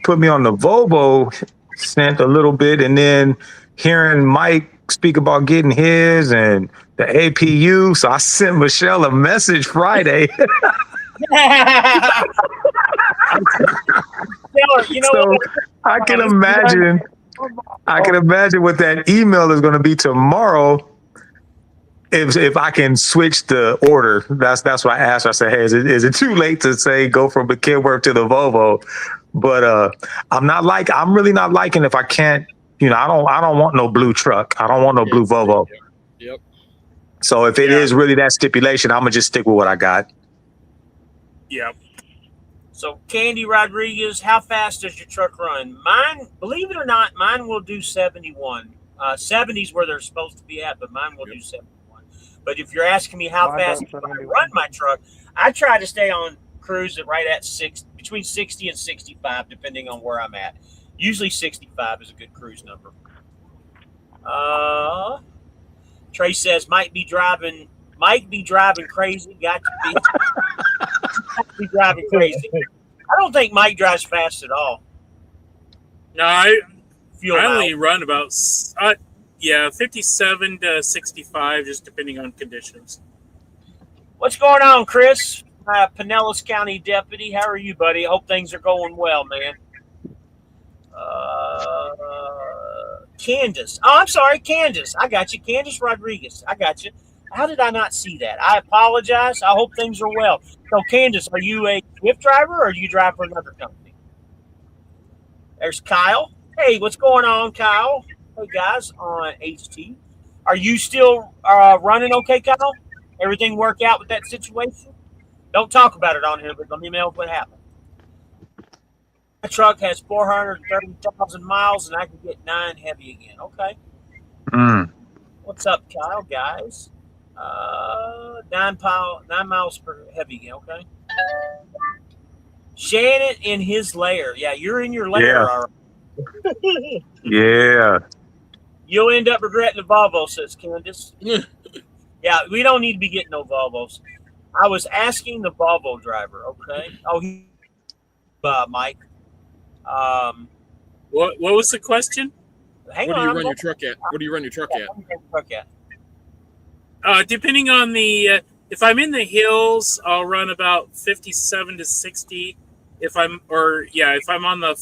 put me on the Volvo, sent a little bit, and then hearing Mike speak about getting his and the APU, so I sent Michelle a message Friday. Tell You know So what? I can imagine. I can imagine what that email is going to be tomorrow. If I can switch the order, that's what I asked her. I said, "Hey, is it too late to say go from the Kenworth to the Volvo?" But I'm really not liking if I can't. I don't want no blue truck. I don't want no blue Volvo. Yep. So if it is really that stipulation, I'm gonna just stick with what I got. Yep. So, Candy Rodriguez, how fast does your truck run? Mine, believe it or not, mine will do 71. 70's where they're supposed to be at, but mine will do 71. But if you're asking me how Mine fast does I 71. run my truck, I try to stay on cruise at right at between 60 and 65, depending on where I'm at. Usually 65 is a good cruise number. Trey says might be driving crazy. Got to be. Might be driving crazy. I don't think Mike drives fast at all. No, I Fuel only miles. run about 57 to 65, just depending on conditions. What's going on, Chris? Pinellas County Deputy. How are you, buddy? I hope things are going well, man. Candace. Oh, I'm sorry, Candace. I got you. Candace Rodriguez. I got you. How did I not see that? I apologize. I hope things are well. So, Candace, are you a Swift driver or do you drive for another company? There's Kyle. Hey, what's going on, Kyle? Hey, guys, on HT. Are you still running okay, Kyle? Everything work out with that situation? Don't talk about it on here, but let me know what happened. My truck has 430,000 miles, and I can get 9 heavy again. Okay. What's up, Kyle, guys? 9 miles per heavy again. Okay. Shannon in his lair. Yeah, you're in your lair. Yeah. All right. Yeah. You'll end up regretting the Volvo, says Candace. Yeah, we don't need to be getting no Volvos. I was asking the Volvo driver. Okay. Oh, Mike. What was the question? Hang What on. do you run your truck at? What do you run your truck at? Depending on the if I'm in the hills, I'll run about 57 to 60. If I'm on the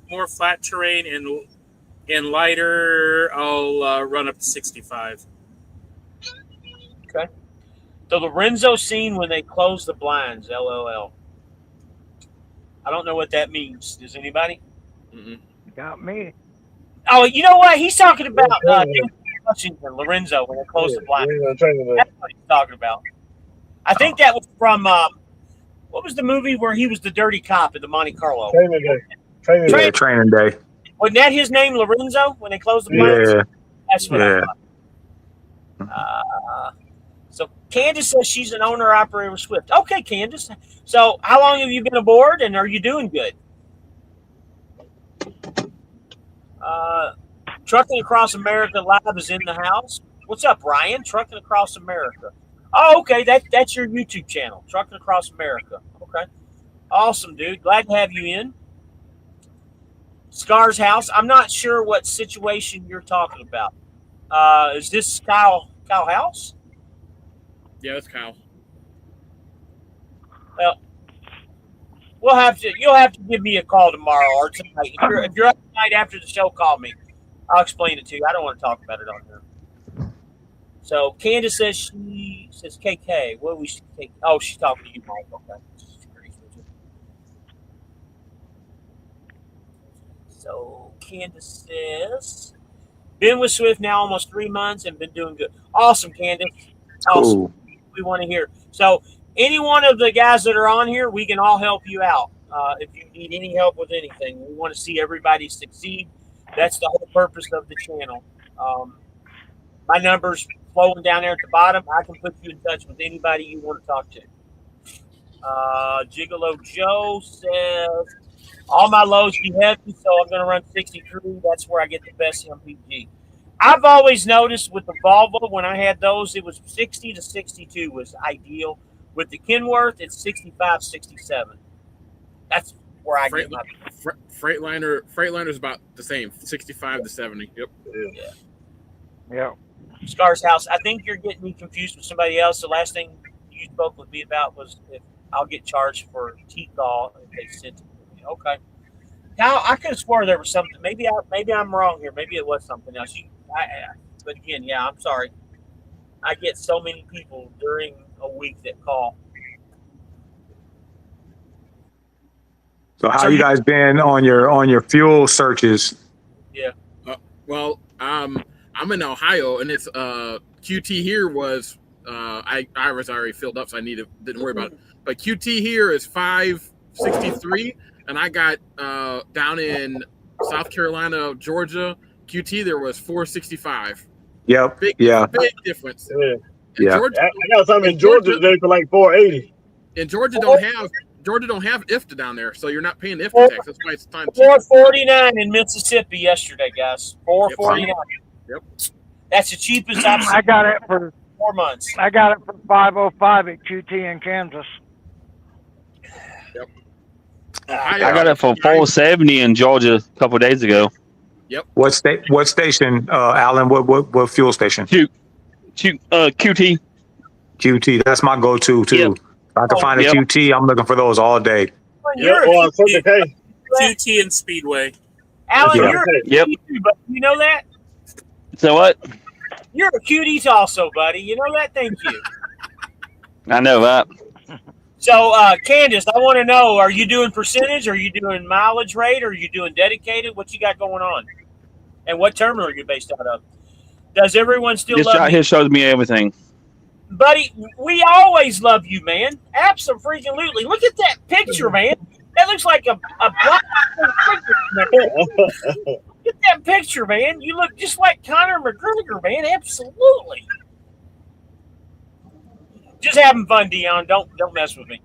more flat terrain and lighter, I'll run up to 65. Okay. The Lorenzo scene when they close the blinds. LOL. I don't know what that means. Does anybody? Got me. Oh, you know what? He's talking about Washington, Lorenzo, when they closed the blinds. That's what he's talking about. I think that was from what was the movie where he was the dirty cop in the Monte Carlo? Training day. Wasn't that his name, Lorenzo, when they closed the blinds? Yeah. That's what I thought. So Candace says she's an owner-operator with Swift. Okay, Candace. So how long have you been aboard, and are you doing good? Trucking Across America Live is in the house. What's up, Ryan? Trucking Across America. Oh, okay. That's your YouTube channel, Trucking Across America. Okay. Awesome, dude. Glad to have you in. Scar's house. I'm not sure what situation you're talking about. Is this Kyle house? Yeah, that's Kyle. Well, you'll have to give me a call tomorrow or tonight. If you're up tonight after the show, call me. I'll explain it to you. I don't want to talk about it on here. So Candace says she says KK. What we should take? Oh, she's talking to you, Mike. Okay. So Candace says, been with Swift now almost 3 months and been doing good. Awesome, Candace. Awesome. Cool. We want to hear. So any one of the guys that are on here, we can all help you out. If you need any help with anything, we want to see everybody succeed. That's the whole purpose of the channel. My number's flowing down there at the bottom. I can put you in touch with anybody you want to talk to. Gigolo Joe says, all my loads be heavy, so I'm going to run 63. That's where I get the best MPG. I've always noticed with the Volvo, when I had those, it was 60 to 62 was ideal. With the Kenworth, it's 65, 67. That's where I get my Freightliner's about the same, 65 to 70. Yep. Yeah. Scar's house. I think you're getting me confused with somebody else. The last thing you spoke with me about was if I'll get charged for T-call if they sent it to me. Okay. Kyle, I could have swore there was something. Maybe I'm wrong here. Maybe it was something else. But again, yeah, I'm sorry. I get so many people during a week that call. So how you guys been on your fuel searches? Yeah. Well, I'm in Ohio, and it's QT here was I was already filled up, so didn't worry about it. But QT here is 563, and I got down in South Carolina, Georgia, QT there was 465. Yep. Big difference. Yeah. Georgia, I got some in Georgia today for like 480. And Georgia don't have IFTA down there, so you're not paying the IFTA tax. That's why it's time. 449 in Mississippi yesterday, guys. 449. Yep. That's the cheapest I've seen. I got it for 4 months. I got it for 505 at QT in Kansas. Yep. I got it for 470 in Georgia a couple of days ago. Yep. What station, Alan? What fuel station? QT. QT. That's my go-to too. Yep. If I can find a QT, I'm looking for those all day. You're Or QT. QT and Speedway. Alan, Yeah. you're a Yep. cutie, but you know that? So what? You're a cutie also, buddy. You know that? Thank you. I know that. So, Candace, I want to know, are you doing percentage? Are you doing mileage rate? Are you doing dedicated? What you got going on? And what terminal are you based out of? Does everyone still This love right you? here shows me everything. Buddy, we always love you, man. Absolutely. Look at that picture, man. That looks like a black picture. Look at that picture, man. You look just like Conor McGregor, man. Absolutely. Just having fun, Dion. Don't mess with me.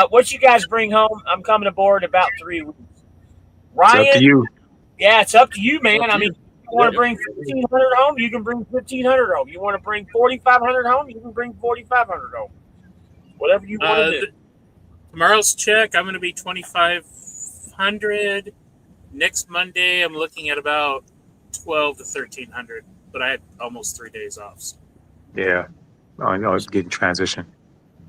What you guys bring home? I'm coming aboard about 3 weeks. Ryan, It's up to you. yeah, it's up to you, man. I mean, you want to bring 1,500 home, you can bring 1,500 home. You want to bring 4,500 home, you can bring 4,500 home. Whatever you want to do. Tomorrow's check, I'm going to be 2,500. Next Monday, I'm looking at about 12 to 1,300. But I had almost 3 days off. So. Yeah. I know it's getting transition.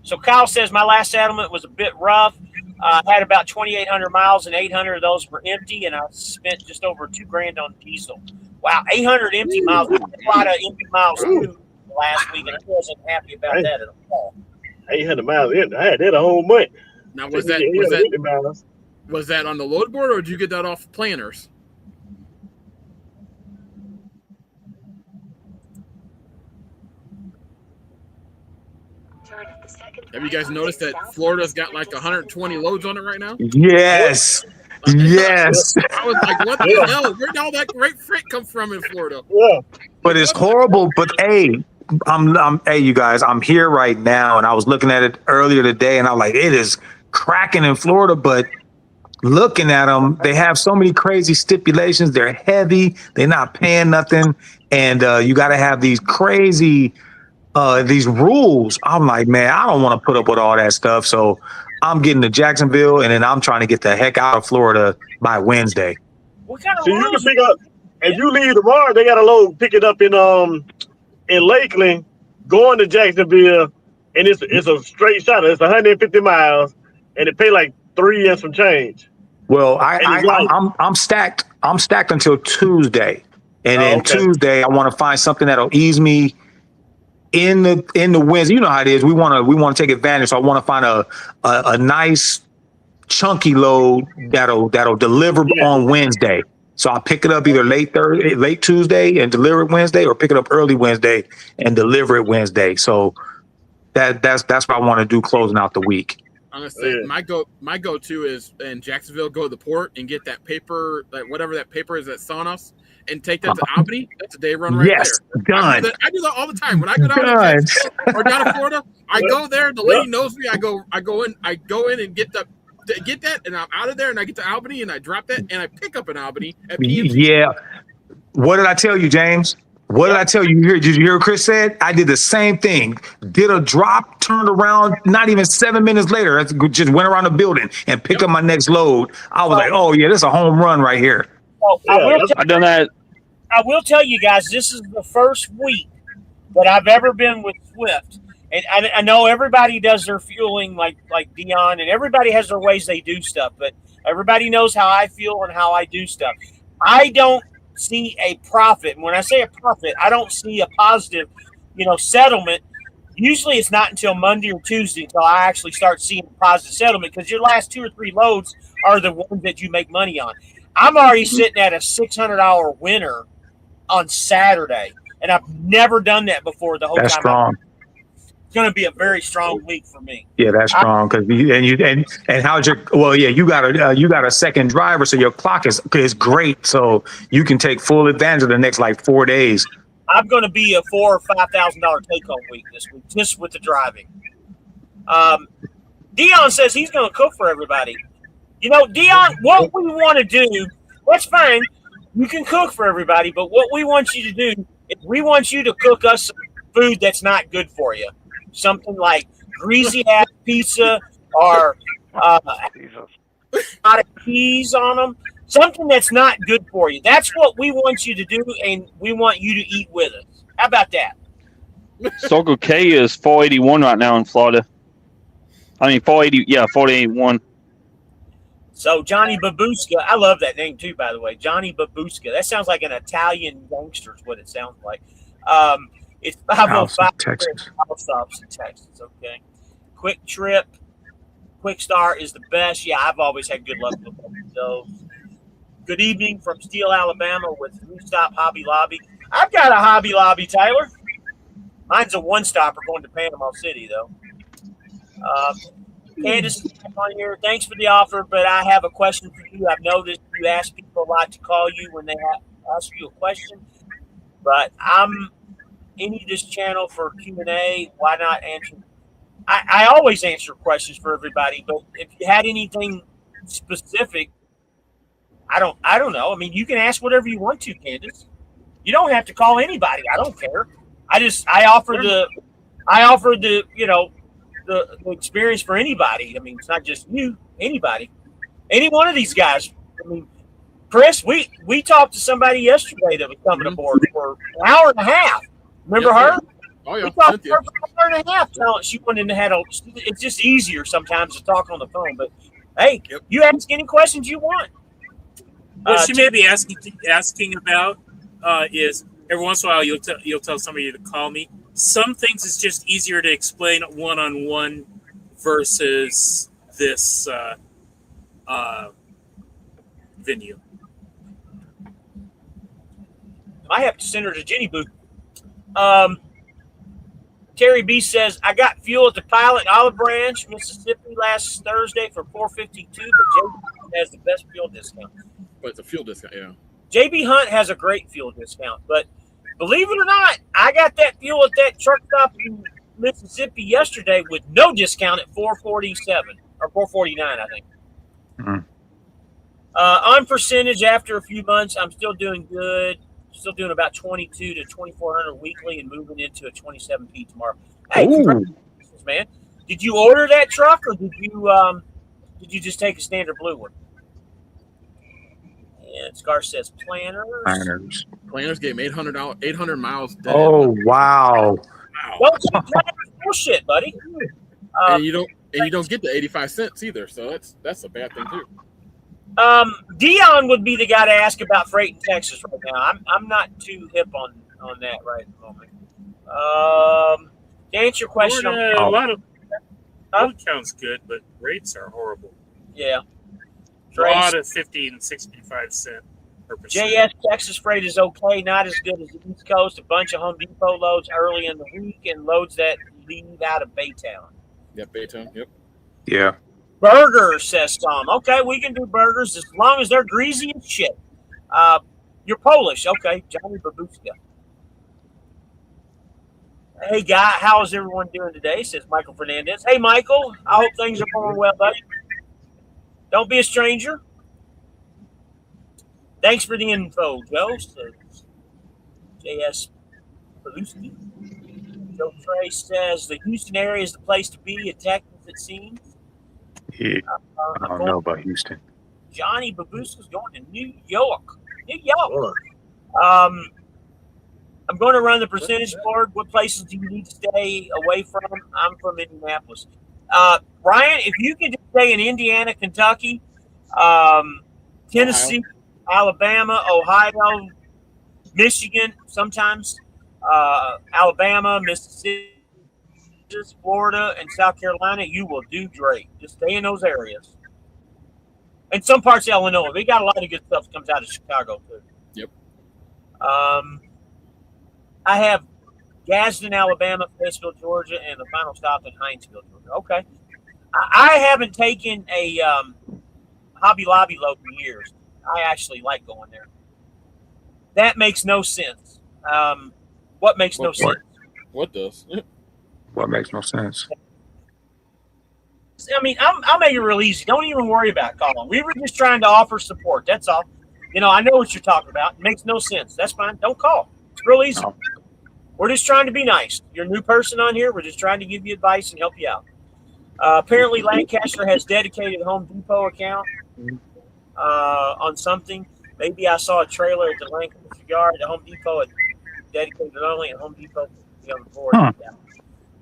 So Kyle says my last settlement was a bit rough. I had about 2,800 miles, and 800 of those were empty, and I spent just over $2,000 on diesel. Wow, 800 empty miles. I had a lot of empty miles too last week, and I wasn't happy about that at all. 800 miles in. I had that a whole month. Now was that on the load board, or did you get that off planners? Have you guys noticed that Florida's got like 120 loads on it right now? Yes. Yes. I was like, what the hell? Where'd all that great freight come from in Florida? Yeah. But it's horrible. But hey, hey, you guys, I'm here right now, and I was looking at it earlier today, and I'm like, it is cracking in Florida. But looking at them, they have so many crazy stipulations. They're heavy. They're not paying nothing, and you got to have these crazy these rules. I'm like, man, I don't want to put up with all that stuff. So I'm getting to Jacksonville, and then I'm trying to get the heck out of Florida by Wednesday. What kind of So you can rules? pick up if you leave tomorrow, they got a load, pick it up in Lakeland, going to Jacksonville, and it's a straight shot. It's 150 miles, and it pay like 3 and some change. Well, I'm stacked. I'm stacked until Tuesday, and then Tuesday I want to find something that'll ease me in the Wednesday. You know how it is. We want to take advantage. So I want to find a nice chunky load that'll deliver on Wednesday. So I'll pick it up either late Tuesday and deliver it Wednesday, or pick it up early Wednesday and deliver it Wednesday. So that's what I want to do closing out the week. I'm gonna say my go-to is in Jacksonville. Go to the port and get that paper, like whatever that paper is that's on us, and take that to Albany. That's a day run right there. Done. I do that all the time. When I go down to Texas or down to Florida, I go there. The lady knows me. I go in and get that, and I'm out of there. And I get to Albany and I drop that and I pick up an Albany at PNC. Yeah. What did I tell you, James? What did I tell you? Did you hear what Chris said? I did the same thing. Did a drop, turned around, not even 7 minutes later, I just went around the building and picked up my next load. I was like, oh, yeah, this is a home run right here. Well, I've done that. I will tell you guys, this is the first week that I've ever been with Swift, And I know everybody does their fueling like Dion, and everybody has their ways they do stuff, but everybody knows how I feel and how I do stuff. I don't see a profit. And when I say a profit, I don't see a positive, settlement. Usually it's not until Monday or Tuesday until I actually start seeing a positive settlement, because your last 2 or 3 loads are the ones that you make money on. I'm already sitting at a $600 winner on Saturday, and I've never done that before the whole That's time. strong. It's going to be a very strong week for me. Yeah, that's strong. Because and how's your? You got a second driver, so your clock is great. So you can take full advantage of the next 4 days. I'm going to be a $4,000 or $5,000 take home week this week, just with the driving. Dion says he's going to cook for everybody. Dion, what we want to do, that's fine. You can cook for everybody, but what we want you to do is we want you to cook us some food that's not good for you. Something like greasy ass pizza or a lot of cheese on them. Something that's not good for you. That's what we want you to do, and we want you to eat with us. How about that? Circle K is 481 right now in Florida. 480. Yeah, 481. So Johnny Babushka, I love that name too, by the way. Johnny Babushka. That sounds like an Italian gangster is what it sounds like. It's 505 Texas. Stops in Texas. Okay. Quick Trip. Quick Star is the best. Yeah, I've always had good luck with those. Good evening from Steele, Alabama with New Stop Hobby Lobby. I've got a Hobby Lobby, Tyler. Mine's a one-stopper going to Panama City, though. Candace on here, thanks for the offer, but I have a question for you. I've noticed you ask people a lot to call you when they ask you a question, but I'm into this channel for Q&A. Why not answer? I always answer questions for everybody, but if you had anything specific, I don't know. I mean, you can ask whatever you want to, Candace. You don't have to call anybody. I don't care. I offer the the experience for anybody. I mean, it's not just you, anybody. Any one of these guys. I mean, Chris, we talked to somebody yesterday that was coming aboard for an hour and a half. Remember her? Oh, yeah. We talked to her for an hour and a half. She wanted to have it's just easier sometimes to talk on the phone. But hey, you ask any questions you want. What she may be asking about is every once in a while you'll tell somebody to call me. Some things is just easier to explain one-on-one versus this venue. I have to send her to Jenny Booth. Terry B says, I got fuel at the Pilot Olive Branch, Mississippi last Thursday for $4.52, but JB has the best fuel discount. But it's a fuel discount, yeah. JB Hunt has a great fuel discount, but believe it or not, I got that fuel at that truck stop in Mississippi yesterday with no discount at $4.47 or $4.49, I think. Mm-hmm. On percentage, after a few months, I'm still doing good. Still doing about 22 to 2,400 weekly and moving into a 27P tomorrow. Hey, congratulations, man! Did you order that truck or did you just take a standard blue one? And Scar says planners. Planners gave him $800 miles. Dead. Oh wow! Don't take planners bullshit, buddy. And you don't get the 85 cents either, so that's a bad thing too. Dion would be the guy to ask about freight in Texas right now. I'm not too hip on that right at the moment. To answer your question, a lot of count's good, but rates are horrible. Yeah. A lot of 50 and 65 cent per percent. JS Texas freight is okay, not as good as the East Coast. A bunch of Home Depot loads early in the week and loads that leave out of Baytown. Yep, Baytown. Yep. Yeah. Burgers, says Tom. Okay, we can do burgers as long as they're greasy as shit. You're Polish. Okay, Johnny Babushka. Hey, guy, how is everyone doing today? Says Michael Fernandez. Hey, Michael, I hope things are going well, buddy. Don't be a stranger. Thanks for the info, Joe. Says J.S. Paluski. Joe Trey says the Houston area is the place to be in Texas, it seems. Yeah. I don't know about Houston. Johnny Babushka's going to New York. New York. I'm going to run the percentage board. What places do you need to stay away from? I'm from Indianapolis. Ryan, if you can just stay in Indiana, Kentucky, Tennessee, Alabama, Ohio, Michigan, sometimes Alabama, Mississippi, Florida, and South Carolina, you will do great. Just stay in those areas. And some parts of Illinois. We got a lot of good stuff that comes out of Chicago, too. Yep. I have Gadsden, Alabama, Fayetteville, Georgia, and the final stop in Hinesville, Georgia. Okay. I haven't taken a Hobby Lobby load in years. I actually like going there. That makes no sense. What makes no sense? What does? What makes no sense? I mean, I'll make it real easy. Don't even worry about calling. We were just trying to offer support. That's all. I know what you're talking about. It makes no sense. That's fine. Don't call. It's real easy. No. We're just trying to be nice. You're a new person on here. We're just trying to give you advice and help you out. Apparently, Lancaster has dedicated Home Depot account on something. Maybe I saw a trailer at the Lancaster yard. The Home Depot had dedicated only, and Home Depot be on the board. Huh.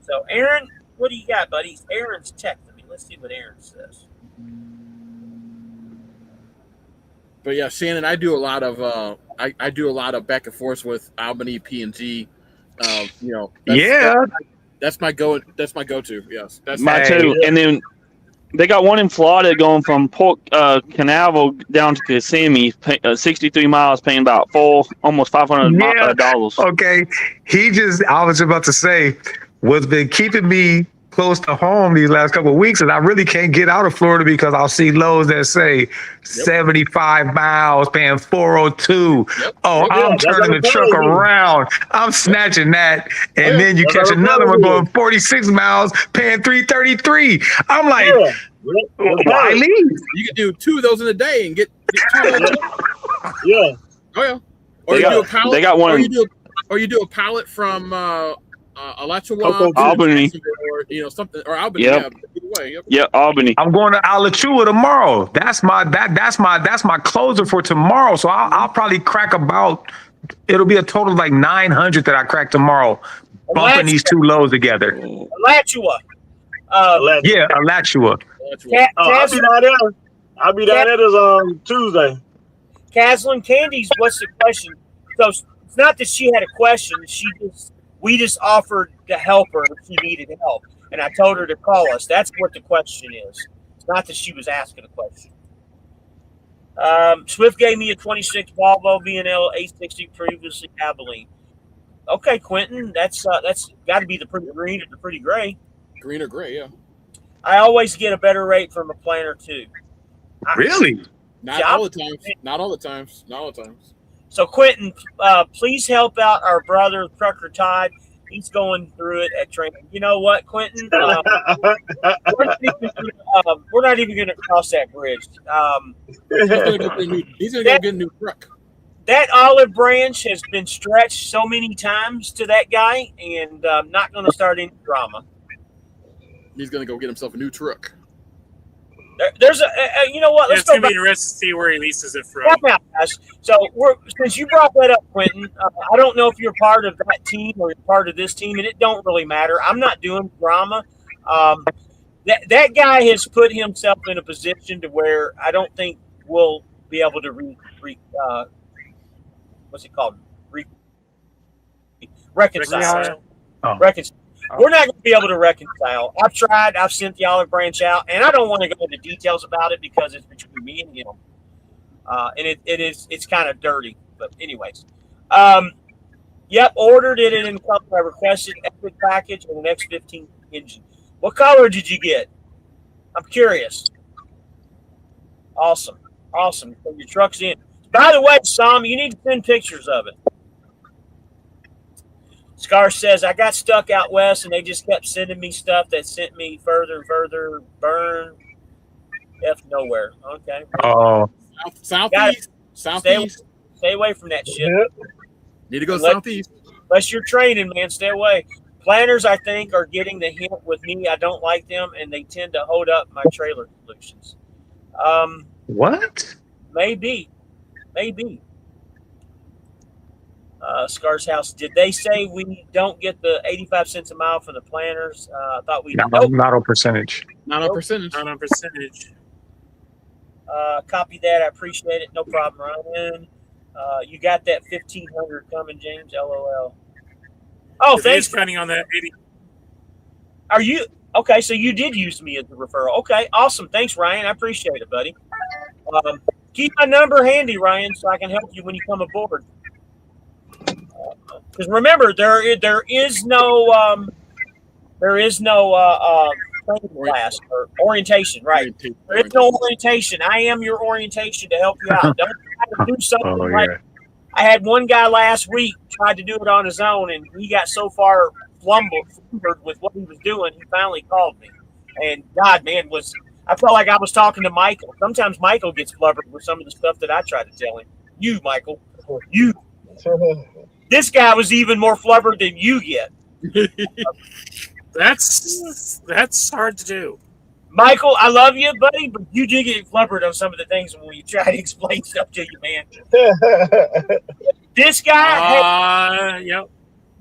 So, Aaron, what do you got, buddy? Aaron's texting me. Let's see what Aaron says. But yeah, Shannon, I do a lot of I do a lot of back and forth with Albany P&G. That's my go-to. Yes, that's My too. And then they got one in Florida going from Port Canaveral down to Kissimmee, 63 miles, paying about almost $500. Okay. I was about to say, what's been keeping me close to home these last couple of weeks, and I really can't get out of Florida because I'll see loads that say 75 miles, paying 402. I'm turning the truck around. I'm snatching that, and then you catch another one going 46 miles, paying 333. I'm like, why leave? You can do 2 of those in a day and get 2 of those. Yeah. Oh yeah. Or you do a pallet. They got one. Or you do a pallet from Alachua, Albany, or something, or Albany. Yep. Yeah, either way. Yep. Yeah, Albany. I'm going to Alachua tomorrow. That's my closer for tomorrow. So I'll probably crack it'll be a total of like 900 that I crack tomorrow, bumping these 2 loads together. Alachua. Yeah, Alachua. I'll be down there. I'll be down there this Tuesday. Caslin Candies, what's the question? So it's not that she had a question. We just offered to help her if she needed help. And I told her to call us. That's what the question is. It's not that she was asking a question. Swift gave me a 26 Volvo VNL 860 previously Abilene. Okay, Quentin, that's got to be the pretty green or the pretty gray. Green or gray, yeah. I always get a better rate from a planner too. Really? Not all the times. So, Quentin, please help out our brother, Trucker Todd. He's going through it at training. You know what, Quentin? We're not even going to cross that bridge. He's going to go get a new truck. That olive branch has been stretched so many times to that guy, and I'm not going to start any drama. He's going to go get himself a new truck. There's you know what? It's going to be interesting to see where he leases it from. Out, guys. So, since you brought that up, Quentin, I don't know if you're part of that team or you're part of this team, and it don't really matter. I'm not doing drama. That guy has put himself in a position to where I don't think we'll be able to what's it called? Reconcile. Reconcile. We're not going to be able to reconcile. I've tried. I've sent the olive branch out, and I don't want to go into details about it because it's between me and him. And it's kind of dirty. But anyways, yep, ordered it in color. I requested Epic package and an X15 engine. What color did you get? I'm curious. Awesome. So your truck's in. By the way, Sam, you need to send pictures of it. Scar says, I got stuck out west and they just kept sending me stuff that sent me further and further. Burn. F nowhere. Okay. Oh. Southeast. Stay away from that shit. Need to go southeast. Unless you're training, man, stay away. Planners, I think, are getting the hint with me. I don't like them, and they tend to hold up my trailer solutions. What? Maybe. Scar's House. Did they say we don't get the 85 cents a mile from the planners? I thought we did. Not on percentage. Not on percentage. Not on percentage. Copy that. I appreciate it. No problem, Ryan. You got that 1,500 coming, James? LOL. Oh, thanks. Counting on that 80. Are you okay? So you did use me as a referral. Okay, awesome. Thanks, Ryan. I appreciate it, buddy. Keep my number handy, Ryan, so I can help you when you come aboard. Because remember, there is no training class or orientation, right? There is no orientation. I am your orientation to help you out. Don't try to do something like. I had one guy last week tried to do it on his own, and he got so far flumbered with what he was doing, he finally called me. And God, man, I felt like I was talking to Michael. Sometimes Michael gets flubbered with some of the stuff that I try to tell him. You, Michael, you. This guy was even more flubbered than you get. That's hard to do. Michael, I love you, buddy, but you do get flubbered on some of the things when you try to explain stuff to you, man. This guy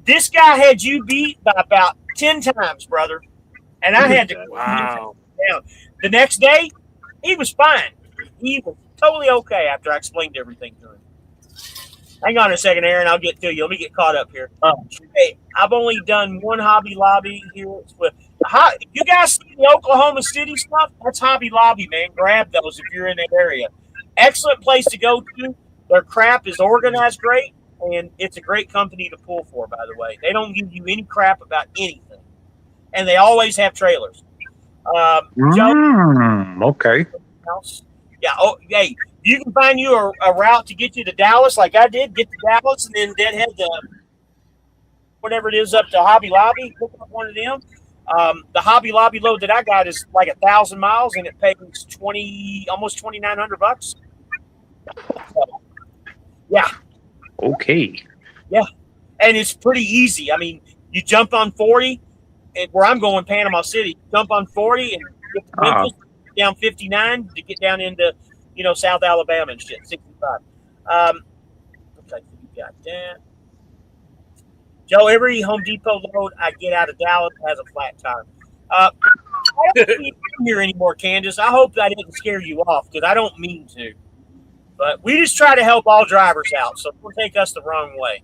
This guy had you beat by about 10 times, brother. And I had to Wow. down. The next day, he was fine. He was totally okay after I explained everything to him. Hang on a second, Aaron. I'll get to you. Let me get caught up here. Hey, I've only done one Hobby Lobby here. You guys see the Oklahoma City stuff? That's Hobby Lobby, man. Grab those if you're in that area. Excellent place to go to. Their crap is organized great, and it's a great company to pull for, by the way. They don't give you any crap about anything. And they always have trailers. Okay. Yeah. Oh, hey, you can find you a route to get you to Dallas, like I did. Get to Dallas, and then head to whatever it is up to Hobby Lobby. Pick up one of them. The Hobby Lobby load that I got is like 1,000 miles, and it pays almost $2,900. So, yeah. Okay. Yeah, and it's pretty easy. I mean, you jump on 40, and where I'm going, Panama City. Jump on 40 and get to Memphis, down 59 to get down into South Alabama and shit. 65. Okay, so you got that. Joe, every Home Depot load I get out of Dallas has a flat tire. I don't see you here anymore, Candace. I hope I didn't scare you off because I don't mean to. But we just try to help all drivers out, so don't take us the wrong way.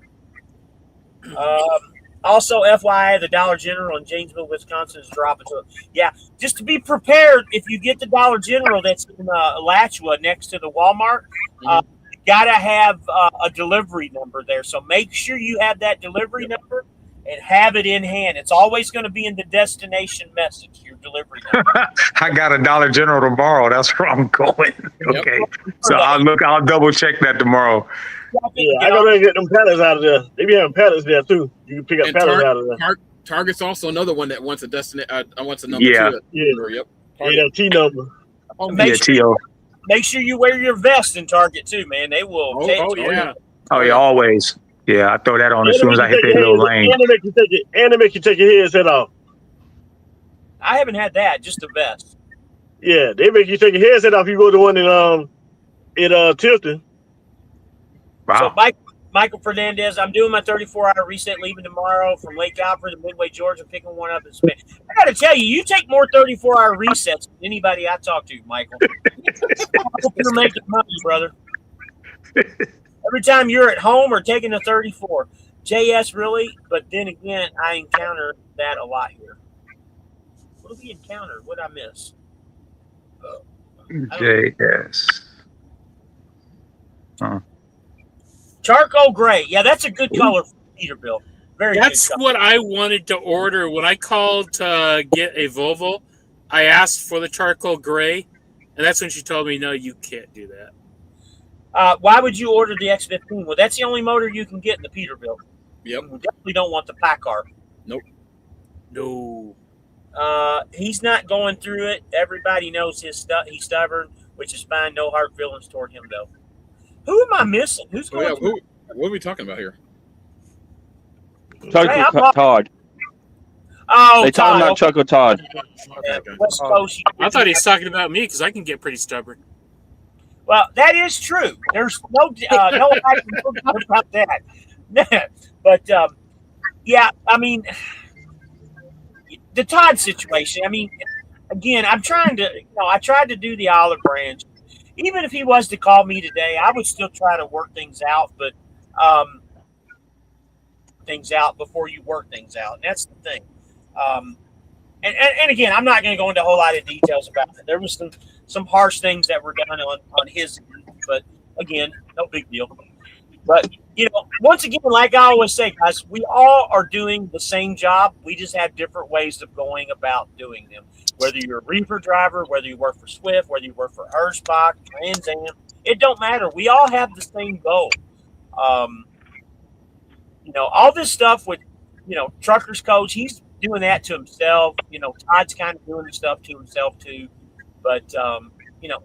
Also, FYI, the Dollar General in Janesville, Wisconsin is dropping to it. Yeah, just to be prepared, if you get the Dollar General that's in Alachua next to the Walmart, you got to have a delivery number there. So make sure you have that delivery number and have it in hand. It's always going to be in the destination message, your delivery number. I got a Dollar General tomorrow. That's where I'm going. Okay. So I'll double check that tomorrow. Yeah, I gotta get them pallets out of there. They be having pallets there too. You can pick up pallets out of there. Target's also another one that wants a wants a number two. Yeah. Yep. Yeah, T number. Make sure you wear your vest in Target too, man. They will. Oh yeah, always. Yeah, I throw that on as soon as I hit the little lane. And they make you take your headset off. I haven't had that, just the vest. Yeah, they make you take your headset off. You go to one in Tilton. Wow. So Michael Fernandez, I'm doing my 34-hour reset, leaving tomorrow from Lake Alfred to Midway, Georgia, picking one up in Spain. I got to tell you, you take more 34-hour resets than anybody I talk to, Michael. I hope you're making money, brother. Every time you're at home or taking a 34. JS, really? But then again, I encounter that a lot here. What do we encounter? What did I miss? JS. Charcoal gray. Yeah, that's a good color for Peterbilt. That's what I wanted to order. When I called to get a Volvo, I asked for the charcoal gray, and that's when she told me, no, you can't do that. Why would you order the X15? Well, that's the only motor you can get in the Peterbilt. Yep. You definitely don't want the Packard. Nope. No. He's not going through it. Everybody knows he's stubborn, which is fine. No hard feelings toward him, though. Who am I missing? Who's going through? What are we talking about here? Choco Todd. Oh, they talking about Choco Todd. West Coast. I thought he's talking about me because I can get pretty stubborn. Well, that is true. There's no doubt about that. But yeah, I mean, the Todd situation. I mean, again, I'm trying to, I tried to do the olive branch. Even if he was to call me today, I would still try to work things out. But things out before you work things out, and that's the thing. Um, and again, I'm not going to go into a whole lot of details about it. There was some harsh things that were done on his end, but again, no big deal. But once again, like I always say, guys, we all are doing the same job. We just have different ways of going about doing them. Whether you're a reefer driver, whether you work for Swift, whether you work for Hirschbach, Trans Am, it don't matter. We all have the same goal. All this stuff with, Truckers Coach, he's doing that to himself. Todd's kind of doing the stuff to himself too. But,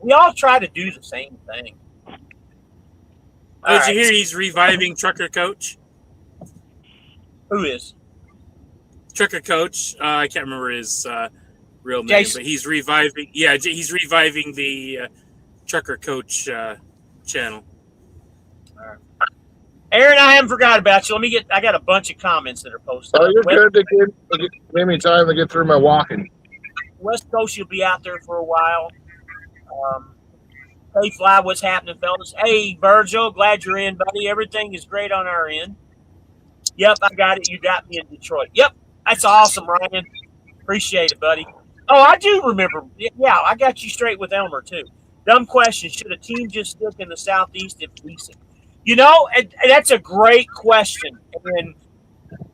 we all try to do the same thing. Did you hear he's reviving Trucker Coach? Who is? Trucker Coach. I can't remember his real name, Jason. but he's reviving. Yeah, he's reviving the Trucker Coach channel. All right. Aaron, I haven't forgot about you. I got a bunch of comments that are posted. Oh, you're good. Give me time to get through my walking. West Coast, you'll be out there for a while. Hey, Fly, what's happening, fellas? Hey, Virgil, glad you're in, buddy. Everything is great on our end. Yep, I got it. You got me in Detroit. Yep, that's awesome, Ryan. Appreciate it, buddy. Oh, I do remember. Yeah, I got you straight with Elmer, too. Dumb question. Should a team just stick in the Southeast if decent? And that's a great question. And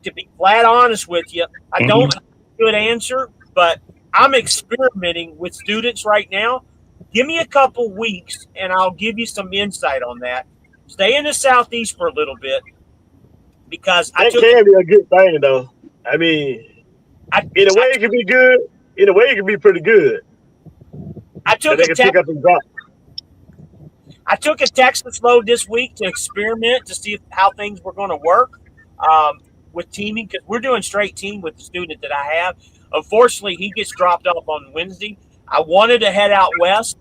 to be flat honest with you, I don't have a good answer, but I'm experimenting with students right now. Give me a couple weeks, and I'll give you some insight on that. Stay in the Southeast for a little bit, because that can be a good thing, though. I mean, in a way it can be good. In a way it can be pretty good. I took a Texas load this week to experiment to see how things were going to work with teaming, because we're doing straight team with the student that I have. Unfortunately, he gets dropped off on Wednesday. I wanted to head out west,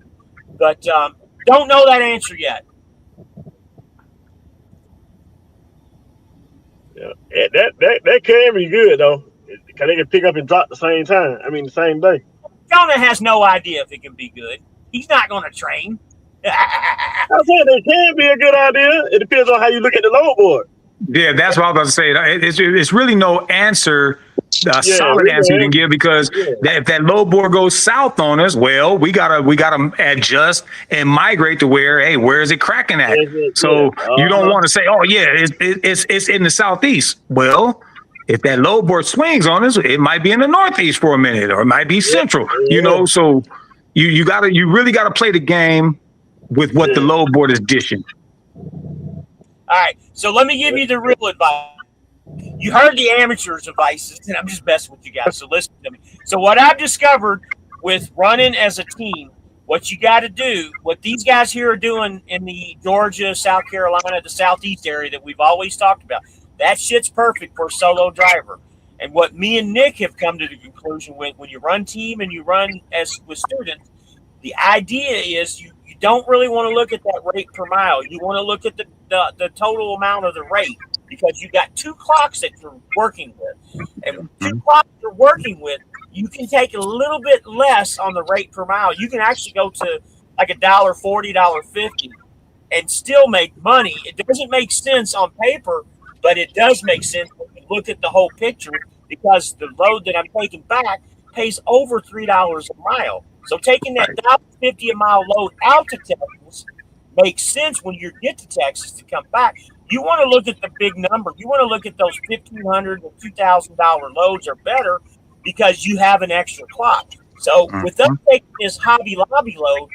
but don't know that answer yet. Yeah, that can be good, though, because they can pick up and drop the same time. I mean, the same day. Jonah has no idea if it can be good. He's not going to train. I said it can be a good idea. It depends on how you look at the load board. Yeah, that's what I was about to say. It's really no answer, solid answer you can give, because if that load board goes south on us, well, we gotta adjust and migrate to where is it cracking at? So you don't want to say, oh yeah, it's in the Southeast. Well, if that load board swings on us, it might be in the Northeast for a minute, or it might be Central. So you really gotta play the game with what the load board is dishing. All right, so let me give you the real advice. You heard the amateurs' advice, and I'm just messing with you guys, so listen to me. So what I've discovered with running as a team, what you got to do, what these guys here are doing in the Georgia, South Carolina, the Southeast area that we've always talked about, that shit's perfect for a solo driver. And what me and Nick have come to the conclusion with, when you run team and you run as with students, the idea is you don't really want to look at that rate per mile. You want to look at the total amount of the rate, because you got two clocks that you're working with. And with two clocks you're working with, you can take a little bit less on the rate per mile. You can actually go to like $1.40, $1.50 and still make money. It doesn't make sense on paper, but it does make sense when you look at the whole picture, because the load that I'm taking back pays over $3 a mile. So taking that $1.50 a mile load out to Texas makes sense when you get to Texas to come back. You want to look at the big number. You want to look at those $1,500 or $2,000 loads or better, because you have an extra clock. So with us taking this Hobby Lobby load,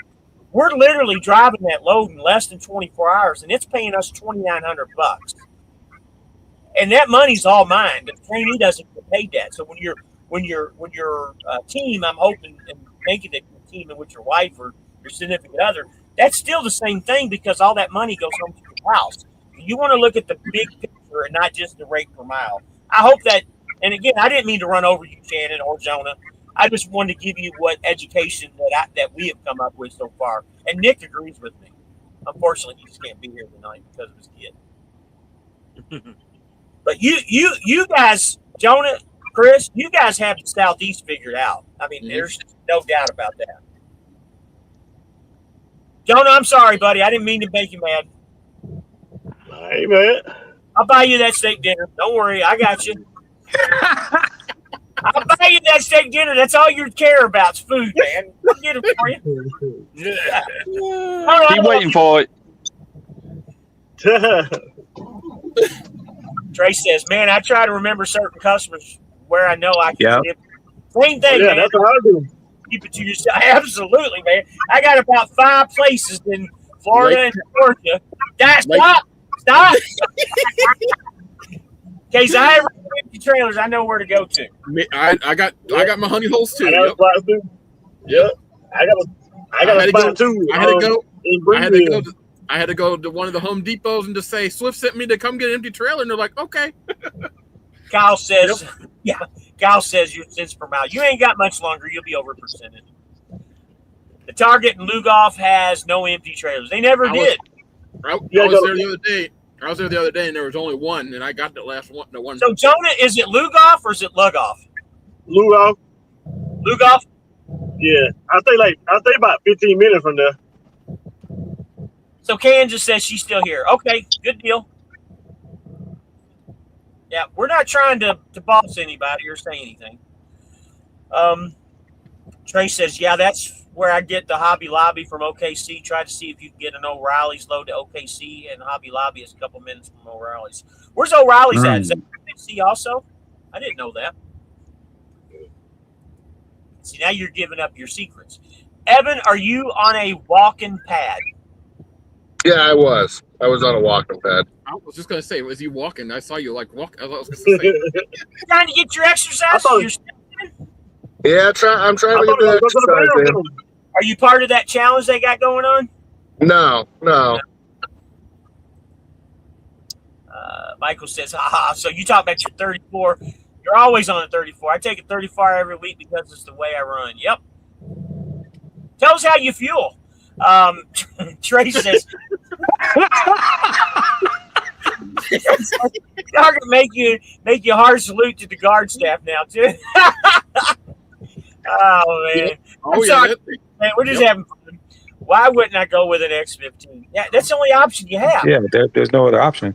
we're literally driving that load in less than 24 hours, and it's paying us $2,900. And that money's all mine. The trainee doesn't get paid that. So when you're team, I'm hoping and thinking that you're teaming with your wife or your significant other, that's still the same thing, because all that money goes home to your house. You want to look at the big picture and not just the rate per mile. I hope that, and again, I didn't mean to run over you, Shannon or Jonah. I just wanted to give you what education that we have come up with so far. And Nick agrees with me. Unfortunately, he just can't be here tonight because of his kid. But you guys, Jonah, Chris, you guys have the Southeast figured out. I mean, there's no doubt about that. Jonah, I'm sorry, buddy. I didn't mean to make you mad. Hey, man. I'll buy you that steak dinner. Don't worry, I got you. I'll buy you that steak dinner. That's all you care about is food, man. I'll get it for you. Keep waiting for it. Trey says, man, I try to remember certain customers where I know I can Yep. tip. Same thing, Yeah, man. that's what I do. Keep it to yourself. Absolutely, man. I got about 5 places in Florida and Georgia. Stop. In case I ever have empty trailers, I know where to go to. I got my honey holes too. I got a spot too. Yep. I got a spot too. I had to go. In I had to go to one of the Home Depots and just say, Swift sent me to come get an empty trailer, and they're like, okay. Kyle says, Kyle says you're cents per mile. You ain't got much longer. You'll be over percentage. The Target in Lugoff has no empty trailers. They never did. I was there the other day. I was there the other day, and there was only one, and I got the last one. The one. So, Jonah, is it Lugoff or is it Lugoff? Lugoff. Lugoff? Yeah. I stay about 15 minutes from there. So, Kansas says she's still here. Okay, good deal. Yeah, we're not trying to boss anybody or say anything. Trey says, yeah, that's where I get the Hobby Lobby from OKC. Try to see if you can get an O'Reilly's load to OKC, and Hobby Lobby is a couple minutes from O'Reilly's. Where's O'Reilly's at? Is that OKC also? I didn't know that. See, now you're giving up your secrets. Evan, are you on a walking pad? Yeah, I was. I was on a walking pad. I was just gonna say, was you walking? I saw you like walk. I was gonna say, Trying to get your exercise? Yeah, I'm trying to get the exercise in. Are you part of that challenge they got going on? No. Michael says, haha, so you talk about your 34. You're always on a 34. I take a 34 every week because it's the way I run. Yep. Tell us how you fuel. Trey says, Target make you hard salute to the guard staff now, too. Oh, man. I'm sorry, man. We're just having fun. Why wouldn't I go with an X15? Yeah, that's the only option you have. Yeah, there's no other option.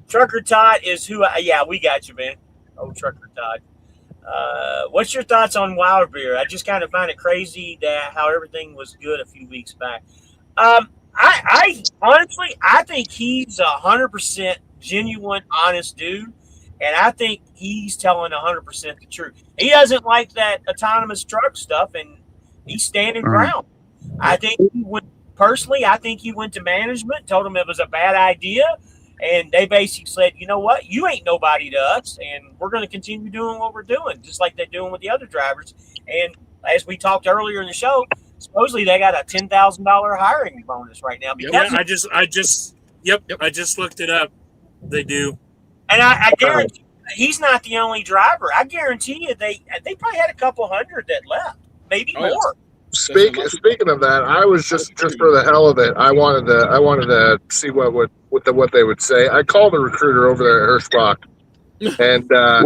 Trucker Todd is who yeah, we got you, man. Oh, Trucker Todd. What's your thoughts on Wild Beer? I just kind of find it crazy that how everything was good a few weeks back. I honestly, I think he's 100% genuine, honest dude. And I think he's telling 100% the truth. He doesn't like that autonomous truck stuff, and he's standing ground. I think he went to management, told him it was a bad idea, and they basically said, you know what, you ain't nobody to us, and we're going to continue doing what we're doing, just like they're doing with the other drivers. And as we talked earlier in the show, supposedly they got a $10,000 hiring bonus right now. Yeah, I just looked it up. They do. And I guarantee he's not the only driver. I guarantee you they probably had a couple hundred that left, maybe more. Speaking of that, I was just for the hell of it. I wanted to see what they would say. I called the recruiter over there at Hirschbach, and I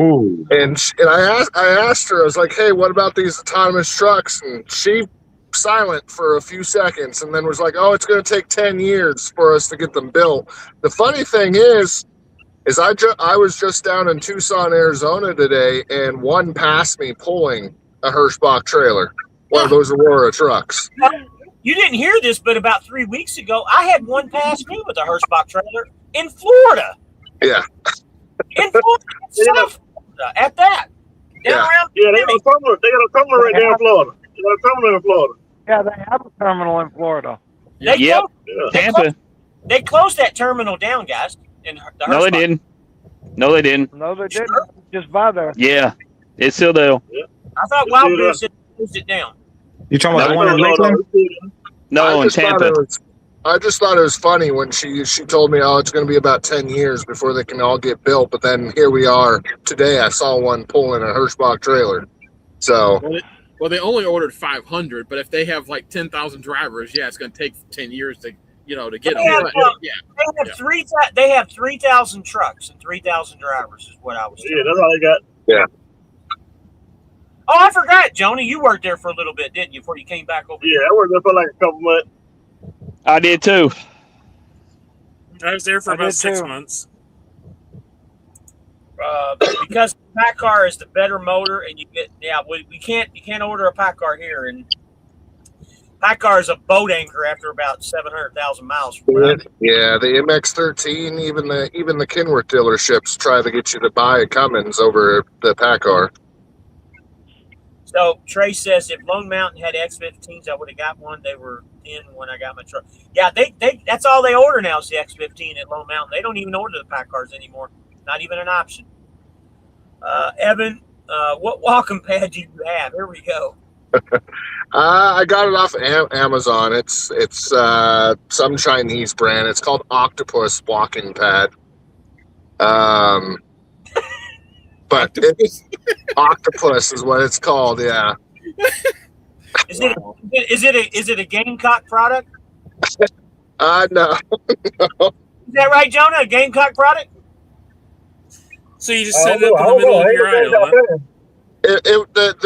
asked her. I was like, "Hey, what about these autonomous trucks?" And she silent for a few seconds, and then was like, "Oh, it's going to take 10 years for us to get them built." The funny thing is I was just down in Tucson, Arizona today, and one passed me pulling a Hirschbach trailer, one of those Aurora trucks. You didn't hear this, but about 3 weeks ago, I had one pass me with a Hirschbach trailer in Florida. Yeah. In Florida, South Florida, at that. Yeah, they got a terminal right there in Florida. They got a terminal in Florida. Yeah, they have a terminal in Florida. They closed that terminal down, guys. No, they didn't. No, they didn't. Sure? Just by there. Yeah, it's still there. Yeah. I thought Wild Beer said closed it down. You talking about the one in Lakeland? No, in Tampa. I just thought it was funny when she told me, "Oh, it's going to be about 10 years before they can all get built." But then here we are today. I saw one pulling a Hirschbach trailer. So. Well, they only ordered 500, but if they have like 10,000 drivers, yeah, it's going to take 10 years to to get They them. have, But, yeah. they have 3,000 trucks and 3,000 drivers is what I was Yeah, told. that's all they got. Oh, I forgot, Joni. You worked there for a little bit, didn't you, before you came back over Yeah, here? I worked there for like a couple months. I did too. I was there for I about did 6 too. months. Because pack car is the better motor, and you can't order a pack car here, and pack car is a boat anchor after about 700,000 miles. From where I'm at. Yeah, the MX-13, even the Kenworth dealerships try to get you to buy a Cummins over the Packard. So Trey says if Lone Mountain had X15s, I would have got one. They were in when I got my truck. Yeah, they that's all they order now is the X15 at Lone Mountain. They don't even order the pack cars anymore. Not even an option. Evan, what welcome pad do you have? Here we go. I got it off Amazon. It's some Chinese brand. It's called Octopus walking pad. But Octopus is what it's called. Yeah. Is it a Gamecock product? No. Is that right, Jonah? A Gamecock product? So you just set it up in the middle of your aisle, huh?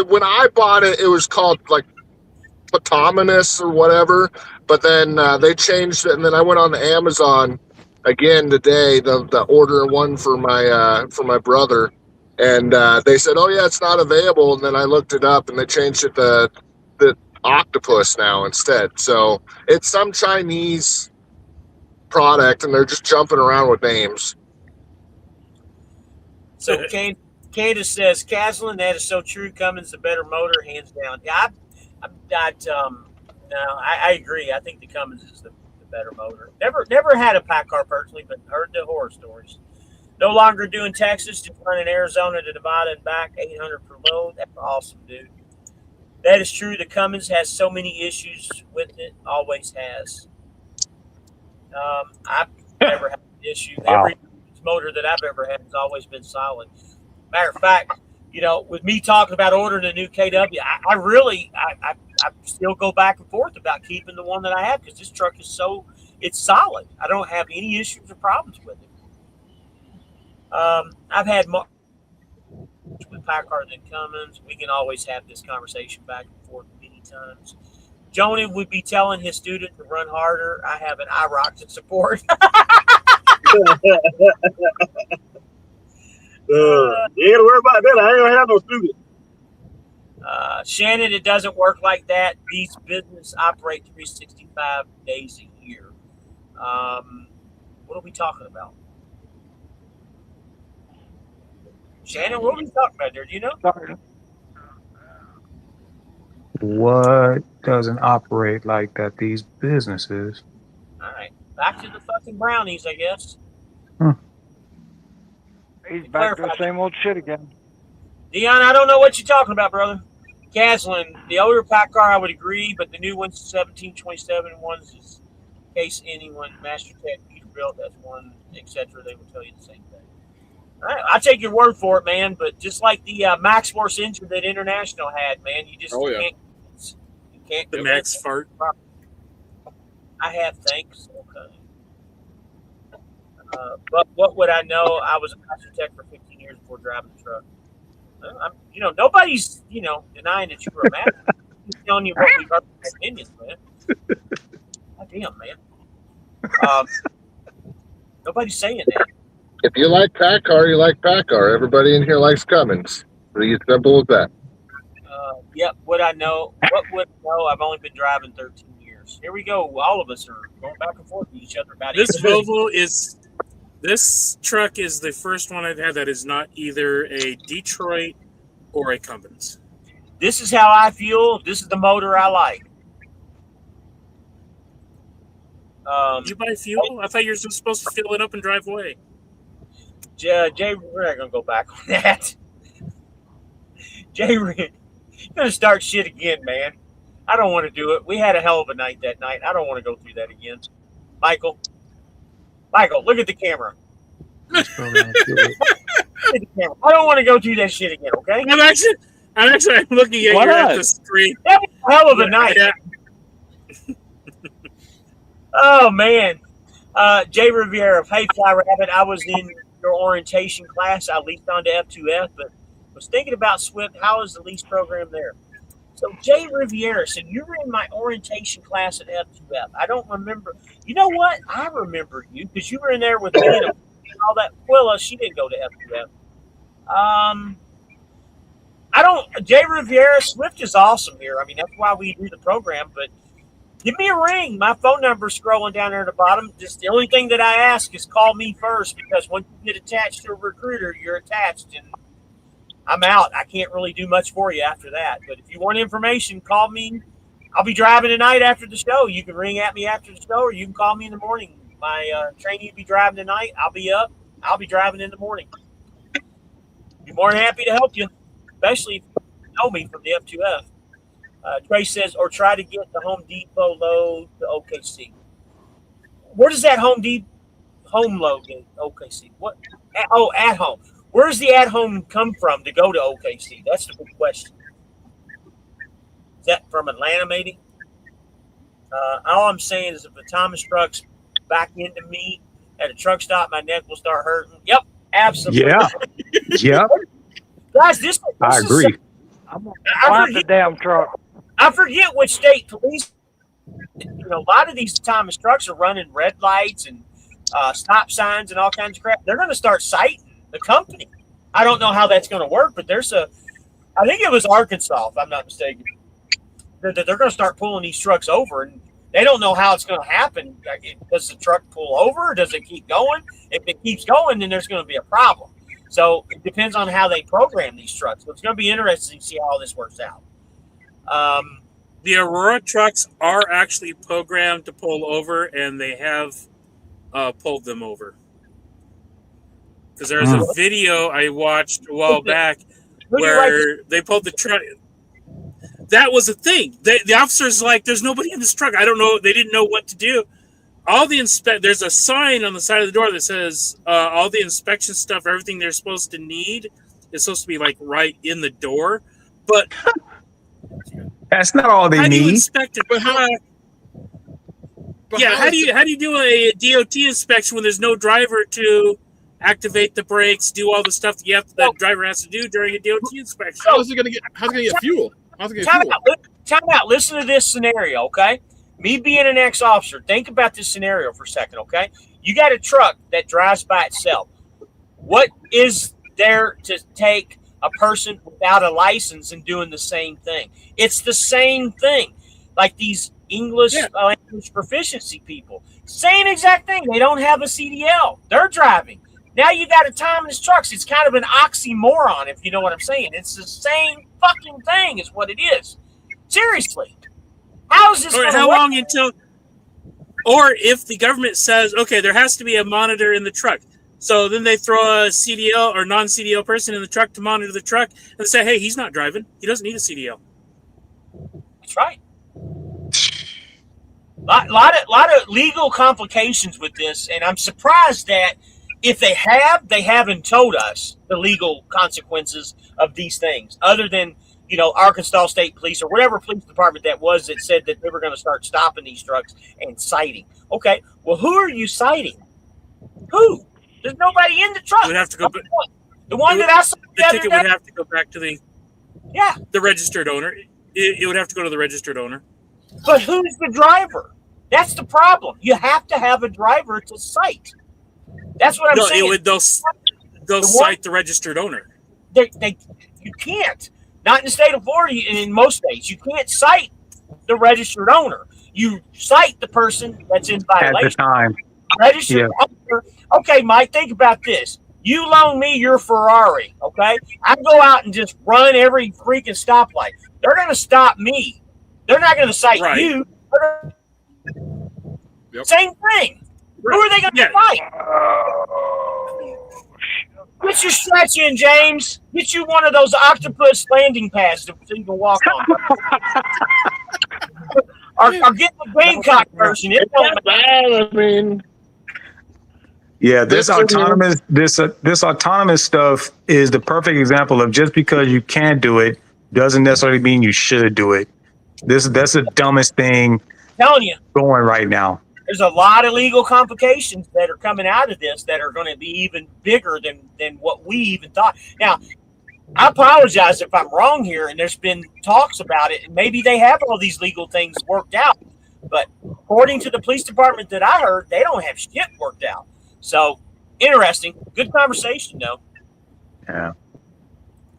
When I bought it, it was called like Patominus or whatever. But then they changed it, and then I went on to Amazon again today. The order one for my brother, and they said, "Oh yeah, it's not available." And then I looked it up, and they changed it to the Octopus now instead. So it's some Chinese product, and they're just jumping around with names. So Candace says, Caslin, that is so true. Cummins the better motor, hands down. Yeah, I agree. I think the Cummins is the better motor. Never had a pack car personally, but heard the horror stories. No longer doing Texas, just running Arizona to Nevada and back, 800 per load. That's awesome, dude. That is true. The Cummins has so many issues with it, always has. I've never had an issue. Wow. Every motor that I've ever had has always been solid. Matter of fact, with me talking about ordering a new KW, I still go back and forth about keeping the one that I have because this truck is it's solid. I don't have any issues or problems with it. I've had more with Packard than Cummins. We can always have this conversation back and forth many times. Joni would be telling his student to run harder. I have an IROC to support. You ain't gotta worry about that. I ain't gonna have no student. Shannon, it doesn't work like that. These businesses operate 365 days a year. What are we talking about? Shannon, what are we talking about there? Do you know? Sorry. What doesn't operate like that? These businesses. All right. Back to the fucking brownies, I guess. He's back to the same old shit again. Dion, I don't know what you're talking about, brother. Caslin, the older pack car, I would agree, but the new ones, 1727 ones, is in case anyone, Master Tech, Peterbilt, that's one, etc., they will tell you the same thing. All right, I'll take your word for it, man, but just like the Max Force engine that International had, man, you just can't The Max fart. I have, thanks. Okay. But what would I know? I was a Master Tech for 15 years before driving the truck. Nobody's, denying that you were a master. I'm telling you what we've heard opinions, man. God damn, man. Nobody's saying that. If you like Packard, you like Packard. Everybody in here likes Cummins. Pretty simple as that. Yep. What would I know? I've only been driving 13 years. Here we go. All of us are going back and forth with each other about This it. Volvo this truck is the first one I've had that is not either a Detroit or a Cummins. This is how I feel. This is the motor I like. You buy fuel? I thought you were just supposed to fill it up and drive away. Jay, we're not gonna go back on that. Jay, you're gonna start shit again, man. I don't want to do it. We had a hell of a night that night. I don't want to go through that again. Michael, look at the camera. I don't want to go through that shit again. Okay. I'm actually looking at Why you not? at the screen. That was a hell of a night. Yeah. Oh man. Jay Riviera, hey Fly Rabbit, I was in your orientation class. I leased onto F2F, but was thinking about Swift. How is the lease program there? So Jay Riviera said, you were in my orientation class at F2F. I don't remember. You know what? I remember you because you were in there with me and all that. Quilla, she didn't go to F2F. I don't. Jay Riviera, Swift is awesome here. I mean, that's why we do the program. But give me a ring. My phone number's scrolling down there at the bottom. Just the only thing that I ask is call me first because once you get attached to a recruiter, you're attached, and I'm out. I can't really do much for you after that. But if you want information, call me. I'll be driving tonight after the show. You can ring at me after the show, or you can call me in the morning. My trainee will be driving tonight. I'll be up. I'll be driving in the morning. Be more than happy to help you, especially if you know me from the F2F. Trey says, or try to get the Home Depot load to OKC. Where does that Home load in OKC? What? At home. Where does the at home come from to go to OKC? That's the big question. Is that from Atlanta, maybe? All I'm saying is if the Thomas truck's back into me at a truck stop, my neck will start hurting. Yep, absolutely. Yeah. Yep. Guys, this I agree. I'm gonna find the damn truck. I forget which state police. A lot of these Thomas trucks are running red lights and stop signs and all kinds of crap. They're going to start citing the company. I don't know how that's going to work, but I think it was Arkansas, if I'm not mistaken. They're going to start pulling these trucks over, and they don't know how it's going to happen. Does the truck pull over, or does it keep going? If it keeps going, then there's going to be a problem. So it depends on how they program these trucks. So it's going to be interesting to see how all this works out. The Aurora trucks are actually programmed to pull over, and they have pulled them over. Because there's a video I watched a while back where they pulled the truck. That was a thing. The officer's like, there's nobody in this truck. I don't know. They didn't know what to do. There's a sign on the side of the door that says all the inspection stuff, everything they're supposed to need is supposed to be like right in the door. But that's not all they how do need. you inspect it? How do you do a DOT inspection when there's no driver to activate the brakes, do all the stuff that the driver has to do during a DOT inspection? How's it gonna get fuel? Time out. Listen to this scenario, okay? Me being an ex-officer, think about this scenario for a second, okay? You got a truck that drives by itself. What is there to take a person without a license and doing the same thing? It's the same thing. Like these English language proficiency people. Same exact thing. They don't have a CDL. They're driving. Now you got a Thomas trucks. It's kind of an oxymoron, if you know what I'm saying. It's the same fucking thing is what it is. Seriously. How is this going to work? Or if the government says, okay, there has to be a monitor in the truck. So then they throw a CDL or non-CDL person in the truck to monitor the truck and say, hey, he's not driving. He doesn't need a CDL. That's right. Lot of legal complications with this, and I'm surprised that if they haven't told us the legal consequences of these things, other than Arkansas State Police or whatever police department that was that said that they were going to start stopping these trucks and citing. Okay, well, who are you citing? Who? There's nobody in the truck. It would have to go. The one that I saw the ticket would have to go back to the registered owner. It would have to go to the registered owner. But who's the driver? That's the problem. You have to have a driver to cite. That's what I'm saying. They'll cite the registered owner. You can't. Not in the state of Florida and in most states. You can't cite the registered owner. You cite the person that's in violation. At the time. Registered owner. Okay, Mike, think about this. You loan me your Ferrari, okay? I go out and just run every freaking stoplight. They're going to stop me. They're not going to cite you. Yep. Same thing. Who are they going to fight? Get your stretch in, James. Get you one of those octopus landing pads so you can walk on. or get the Gamecock version. It don't matter. Yeah, this autonomous stuff is the perfect example of just because you can do it doesn't necessarily mean you should do it. That's the dumbest thing telling you going right now. there's a lot of legal complications that are coming out of this that are going to be even bigger than what we even thought. Now, I apologize if I'm wrong here, and there's been talks about it, and maybe they have all these legal things worked out. But according to the police department that I heard, they don't have shit worked out. So, interesting. Good conversation, though. Yeah.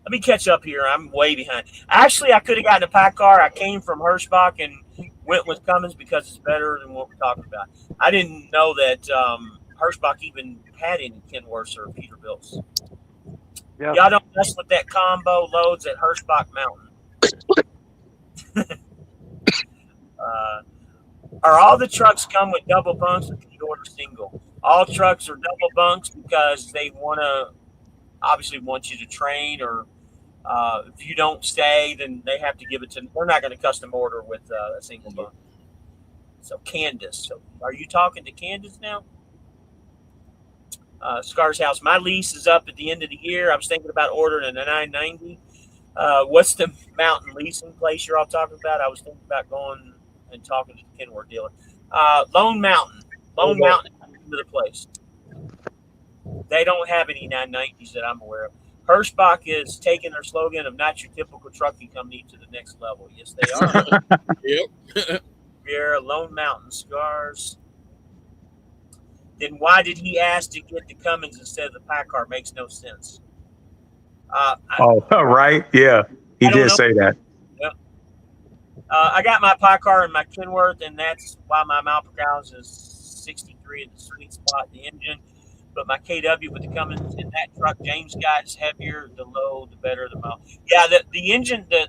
Let me catch up here. I'm way behind. Actually, I could have gotten a pack car. I came from Hirschbach and went with Cummins because it's better than what we're talking about. I didn't know that Hirschbach even had any Kenworths or Peterbilts. Yeah. Y'all don't mess with that combo loads at Hirschbach Mountain. Are all the trucks come with double bunks, or can you order single? All trucks are double bunks because they obviously want you to train, or if you don't stay, then they have to give it to. They're not going to custom order with a single bunk. So Candace, so are you talking to Candace now? Scar's House. My lease is up at the end of the year. I was thinking about ordering a 990. What's the mountain leasing place you're all talking about? I was thinking about going and talking to the Kenworth dealer. Lone Mountain. Lone Mountain is the name of the place. They don't have any 990s that I'm aware of. Hirschbach is taking their slogan of not your typical trucking company to the next level. Yes, they are. Yep. Riviera, Lone Mountain, Scars. Then why did he ask to get the Cummins instead of the pack car? Makes no sense. Right. Yeah. He did say that. Yep. I got my pack car and my Kenworth, and that's why my mile per gallon is 63 at the sweet spot, the engine. But my KW with the Cummins in that truck James got is heavier. The low, the better the mile. Yeah, the engine, the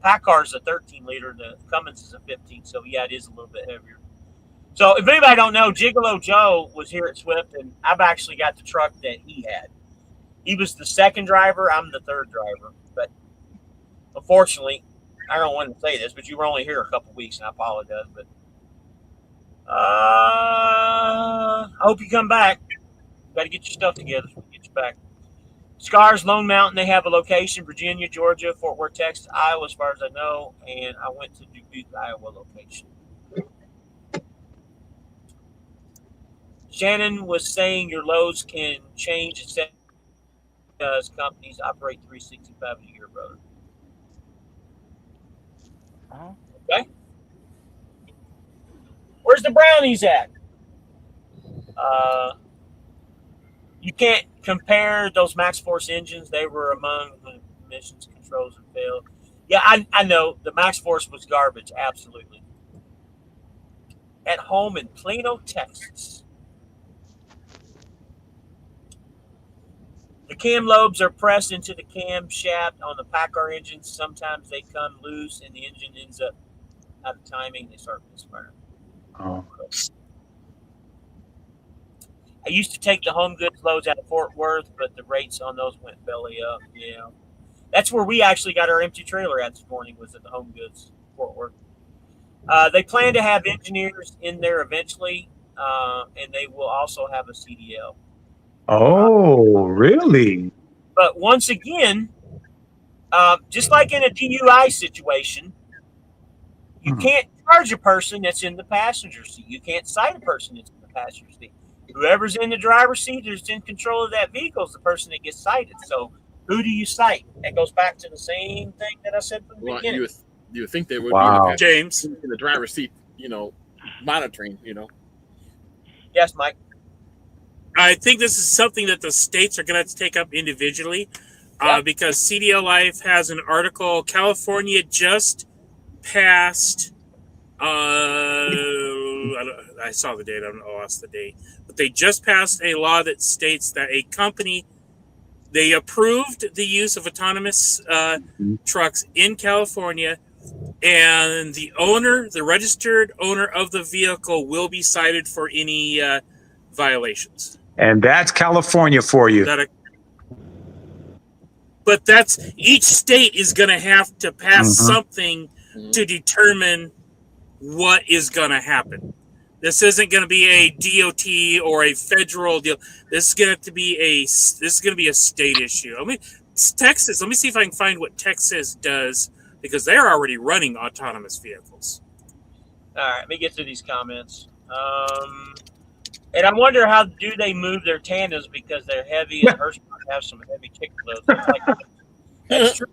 pack car is a 13 liter. The Cummins is a 15. So yeah, it is a little bit heavier. So if anybody don't know, Gigolo Joe was here at Swift, and I've actually got the truck that he had. He was the second driver. I'm the third driver. But unfortunately, I don't want to say this, but you were only here a couple weeks, and I apologize. But I hope you come back. Got to get your stuff together so we can get you back. Scars, Lone Mountain, they have a location, Virginia, Georgia, Fort Worth, Texas, Iowa, as far as I know, and I went to Dubuque, Iowa location. Shannon was saying your loads can change instead because companies operate 365 a year, brother. Okay. Where's the brownies at? You can't compare those Max Force engines. They were among the emissions controls that failed. Yeah, I know. The Max Force was garbage, absolutely. At home in Plano, Texas. The cam lobes are pressed into the camshaft on the Packard engines. Sometimes they come loose and the engine ends up out of timing. They start misfiring. Oh. I used to take the home goods loads out of Fort Worth, but the rates on those went belly up. Yeah. That's where we actually got our empty trailer at this morning, was at the home goods, Fort Worth. They plan to have engineers in there eventually, and they will also have a CDL. Oh, really? But once again, just like in a DUI situation, you can't charge a person that's in the passenger seat. You can't cite a person that's in the passenger seat. Whoever's in the driver's seat who's in control of that vehicle is the person that gets cited. So who do you cite? That goes back to the same thing that I said from the beginning. You would think they would Wow. be James. in the driver's seat, monitoring, Yes, Mike. I think this is something that the states are going to have to take up individually, because CDL Life has an article. California just passed. I saw the date. I lost the date, but they just passed a law that states that a company, they approved the use of autonomous trucks in California, and the registered owner of the vehicle will be cited for any violations. And that's California for you. But that's each state is going to have to pass something to determine what is going to happen. This isn't going to be a DOT or a federal deal. This is going to be a state issue. Texas. Let me see if I can find what Texas does, because they're already running autonomous vehicles. All right, let me get through these comments. And I wonder how do they move their tandems because they're heavy and Hirsch have some heavy kick loads. That's true.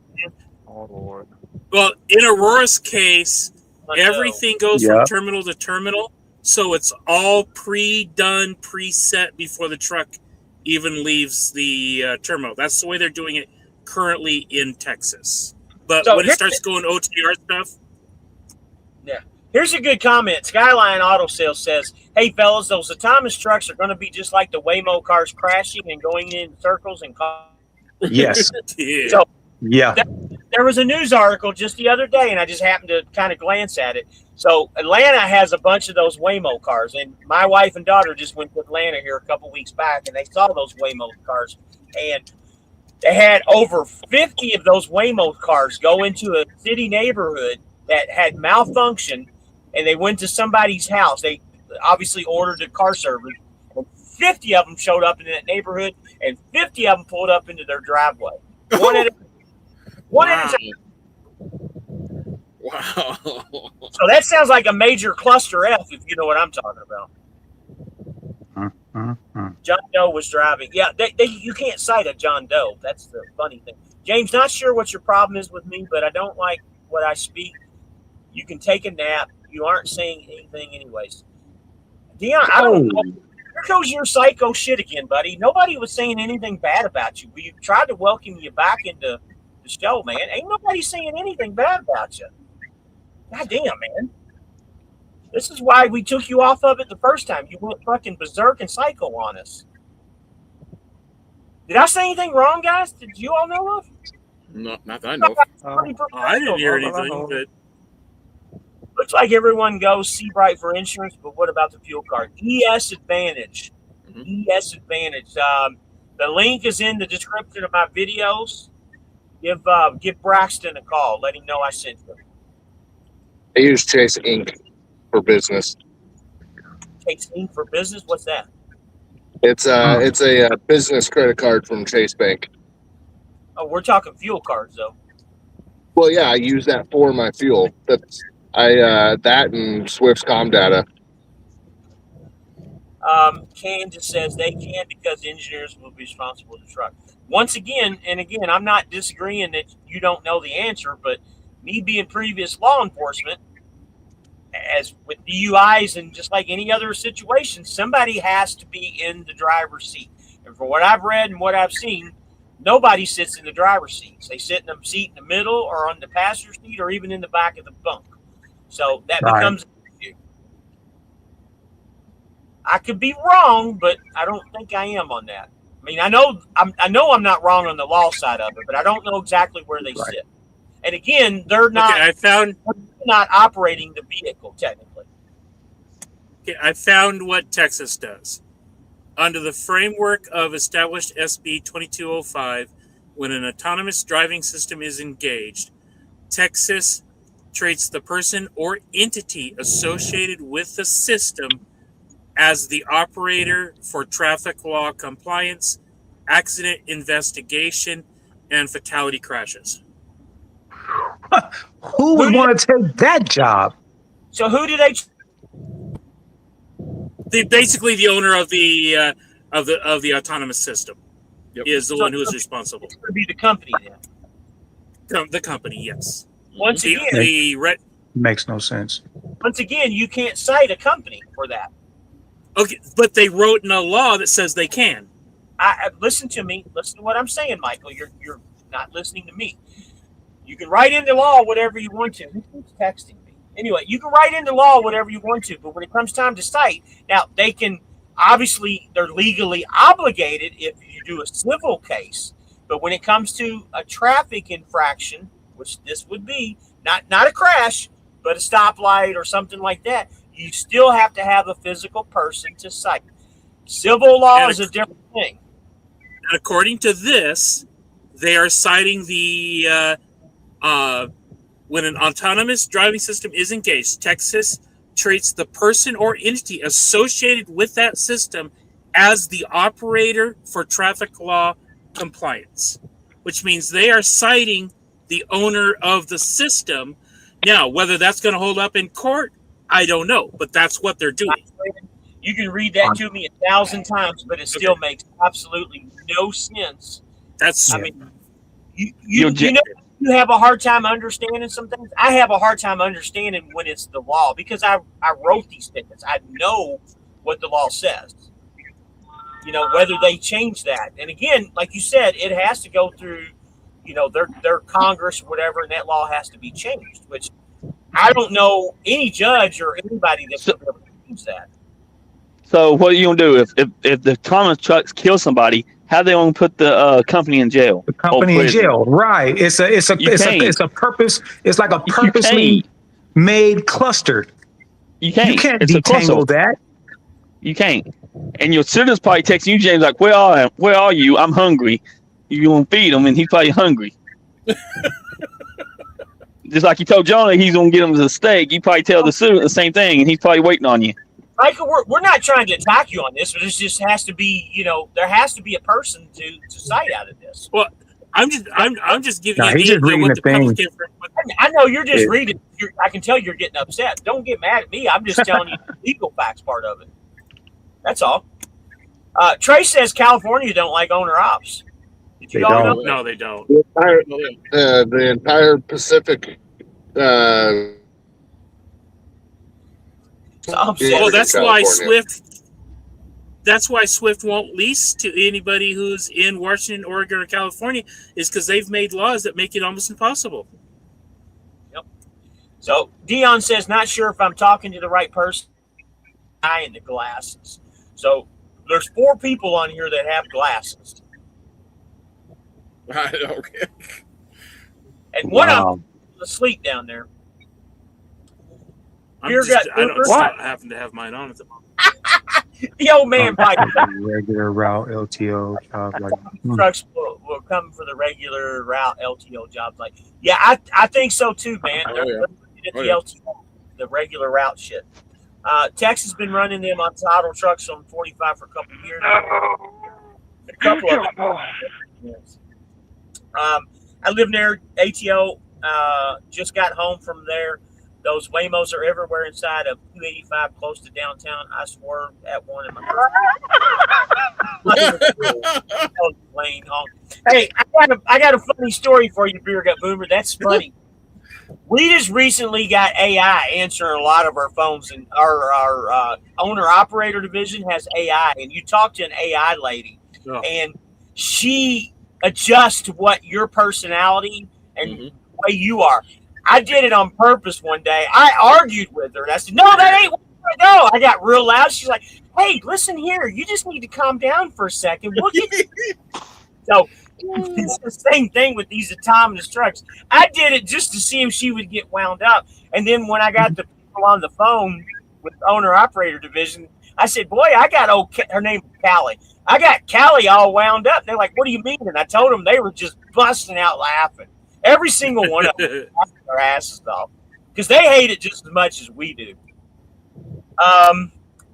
Oh Lord. Well, in Aurora's case, Hundo. everything goes Yeah. from terminal to terminal, so it's all pre-done, preset before the truck even leaves the terminal. That's the way they're doing it currently in Texas. But So when it here's starts going OTR stuff, Here's a good comment. Skyline Auto Sales says, "Hey fellas, those autonomous trucks are going to be just like the Waymo cars, crashing and going in circles and Yes. yeah. So Yeah. there was a news article just the other day, and I just happened to kind of glance at it. So Atlanta has a bunch of those Waymo cars, and my wife and daughter just went to Atlanta here a couple weeks back, and they saw those Waymo cars, and they had over 50 of those Waymo cars go into a city neighborhood that had malfunction, and they went to somebody's house. They obviously ordered a car service. 50 of them showed up in that neighborhood, and 50 of them pulled up into their driveway. One at a time. Wow. So that sounds like a major cluster F, if you know what I'm talking about. John Doe was driving. Yeah, you can't cite a John Doe. That's the funny thing. James, not sure what your problem is with me, but I don't like what I speak. You can take a nap. You aren't saying anything anyways. Dion, I don't know. Here goes your psycho shit again, buddy. Nobody was saying anything bad about you. We tried to welcome you back into the show, man. Ain't nobody saying anything bad about you. God damn, man. This is why we took you off of it the first time. You went fucking berserk and psycho on us. Did I say anything wrong, guys? Did you all know of? No, not that I know. I didn't hear anything, but Looks like everyone goes SeBrite for insurance, but what about the fuel card? ES Advantage. ES Advantage. The link is in the description of my videos. Give Braxton a call. Let him know I sent you. I use Chase Inc. for business. Chase Inc. for business? What's that? It's a business credit card from Chase Bank. Oh, we're talking fuel cards, though. Well, yeah, I use that for my fuel. That and Swift's com data. Candace says they can because engineers will be responsible for the truck. Once again, and again, I'm not disagreeing that you don't know the answer, but me being previous law enforcement, as with DUIs and just like any other situation, somebody has to be in the driver's seat. And for what I've read and what I've seen, nobody sits in the driver's seat. They sit in the seat in the middle or on the passenger seat or even in the back of the bunk. So that becomes an issue. I could be wrong, but I don't think I am on that. I mean, I know I'm not wrong on the law side of it, but I don't know exactly where they sit. And again, they're not. Okay, they're not operating the vehicle technically. Okay, I found what Texas does. Under the framework of established SB 2205, when an autonomous driving system is engaged, Texas treats the person or entity associated with the system as the operator for traffic law compliance, accident investigation, and fatality crashes. Who would want to take that job? So who do they? Basically, the owner of the autonomous system is the one who is responsible. It's going to be the company then. The company, yes. Once again, Makes no sense. Once again, you can't cite a company for that. Okay, but they wrote in a law that says they can. Listen to me. Listen to what I'm saying, Michael. You're not listening to me. You can write into law whatever you want to. Who keeps texting me? Anyway, you can write into law whatever you want to, but when it comes time to cite, now they can, obviously they're legally obligated if you do a civil case, but when it comes to a traffic infraction, which this would be, not a crash, but a stoplight or something like that, you still have to have a physical person to cite. Civil law is a different thing. According to this, they are citing the when an autonomous driving system is engaged, Texas treats the person or entity associated with that system as the operator for traffic law compliance, which means they are citing the owner of the system. Now, whether that's going to hold up in court, I don't know, but that's what they're doing. You can read that to me 1,000 times, but it still makes absolutely no sense. That's I mean, you have a hard time understanding some things. I have a hard time understanding when it's the law because I wrote these tickets. I know what the law says. Whether they change that. And again, like you said, it has to go through, their Congress or whatever, and that law has to be changed, which I don't know any judge or anybody that's going to be able to change that. So what are you gonna do if the common trucks kill somebody? How they gonna put the company in jail? The company in jail, right? It's a purpose. It's like a purposely made cluster. You can't detangle that. You can't. And your citizen's probably texting you, James, like, where are you? I'm hungry. You gonna feed him, and he's probably hungry. Just like you told Jonah he's gonna get him a steak, you probably tell the student the same thing, and he's probably waiting on you. Michael, we're not trying to attack you on this, but it just has to be, there has to be a person to cite out of this. Well, I'm just giving you he's just reading the thing. I know you're just reading. I can tell you're getting upset. Don't get mad at me. I'm just telling you the legal facts part of it. That's all. Trey says California don't like owner ops. Did you all know? No, they don't. The entire Pacific. Well, that's why Swift. That's why Swift won't lease to anybody who's in Washington, Oregon, or California, is because they've made laws that make it almost impossible. Yep. So Dion says, not sure if I'm talking to the right person. Guy in the glasses. So there's 4 people on here that have glasses. Okay. And one of them is asleep down there. I don't happen to have mine on at the moment. The old man pipe. Regular route LTO job. Trucks will come for the regular route LTO jobs. I think so too, man. The regular route shit. Texas has been running them on title trucks on 45 for a couple of years. A couple of them. I live near ATO. Just got home from there. Those Waymos are everywhere inside of 285 close to downtown. I swerved at one in my car. Hey, I got a funny story for you, Beer Gut Boomer. That's funny. We just recently got AI answering a lot of our phones, and our owner-operator division has AI, and you talk to an AI lady, and she adjusts to what your personality and the way you are. I did it on purpose one day. I argued with her, and I said, no, that ain't where I go. I got real loud. She's like, hey, listen here. You just need to calm down for a second. We'll get you. So it's the same thing with these autonomous trucks. I did it just to see if she would get wound up. And then when I got the people on the phone with owner-operator division, I said, boy, I got her name is Callie. I got Callie all wound up. They're like, what do you mean? And I told them they were just busting out laughing. Every single one of them laughing their asses off because they hate it just as much as we do.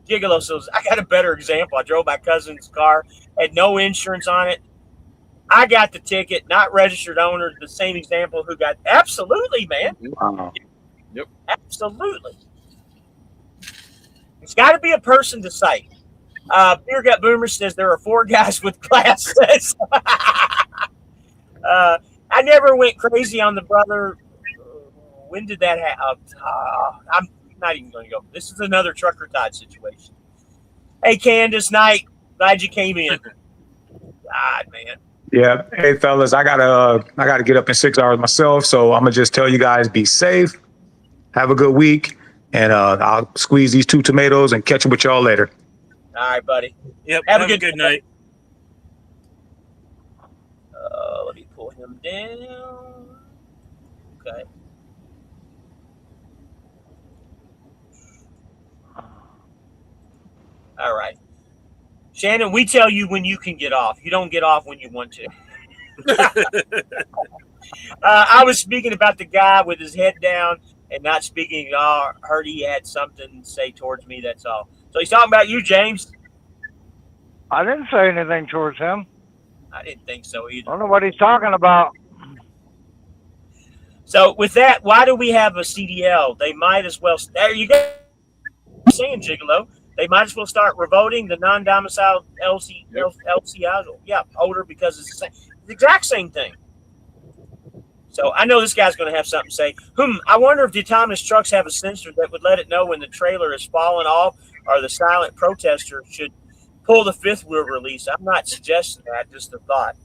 Gigolo says, I got a better example. I drove my cousin's car, had no insurance on it. I got the ticket, not registered owner. The same example who got absolutely, man. Wow. Yep. Absolutely. It's got to be a person to cite. Beer Gut Boomer says there are 4 guys with glasses. I never went crazy on the brother. When did that happen? I'm not even going to go. This is another trucker Todd situation. Hey, Candace Knight, glad you came in. God, man. Yeah. Hey, fellas, I gotta get up in 6 hours myself, so I'm gonna just tell you guys, be safe, have a good week, and I'll squeeze these 2 tomatoes and catch up with y'all later. All right, buddy. Yep. Have a good night. Let me pull him down. Okay. All right. Shannon, we tell you when you can get off. You don't get off when you want to. I was speaking about the guy with his head down and not speaking at all. Heard he had something to say towards me, that's all. So he's talking about you, James. I didn't say anything towards him. I didn't think so either. I don't know what he's talking about. So with that, why do we have a CDL? They might as well. There you go. saying, Gigolo. They might as well start revoting the non-domiciled LCI holder because it's the exact same thing. So I know this guy's going to have something to say. I wonder if the autonomous trucks have a sensor that would let it know when the trailer is falling off or the silent protester should pull the fifth wheel release. I'm not suggesting that, just a thought.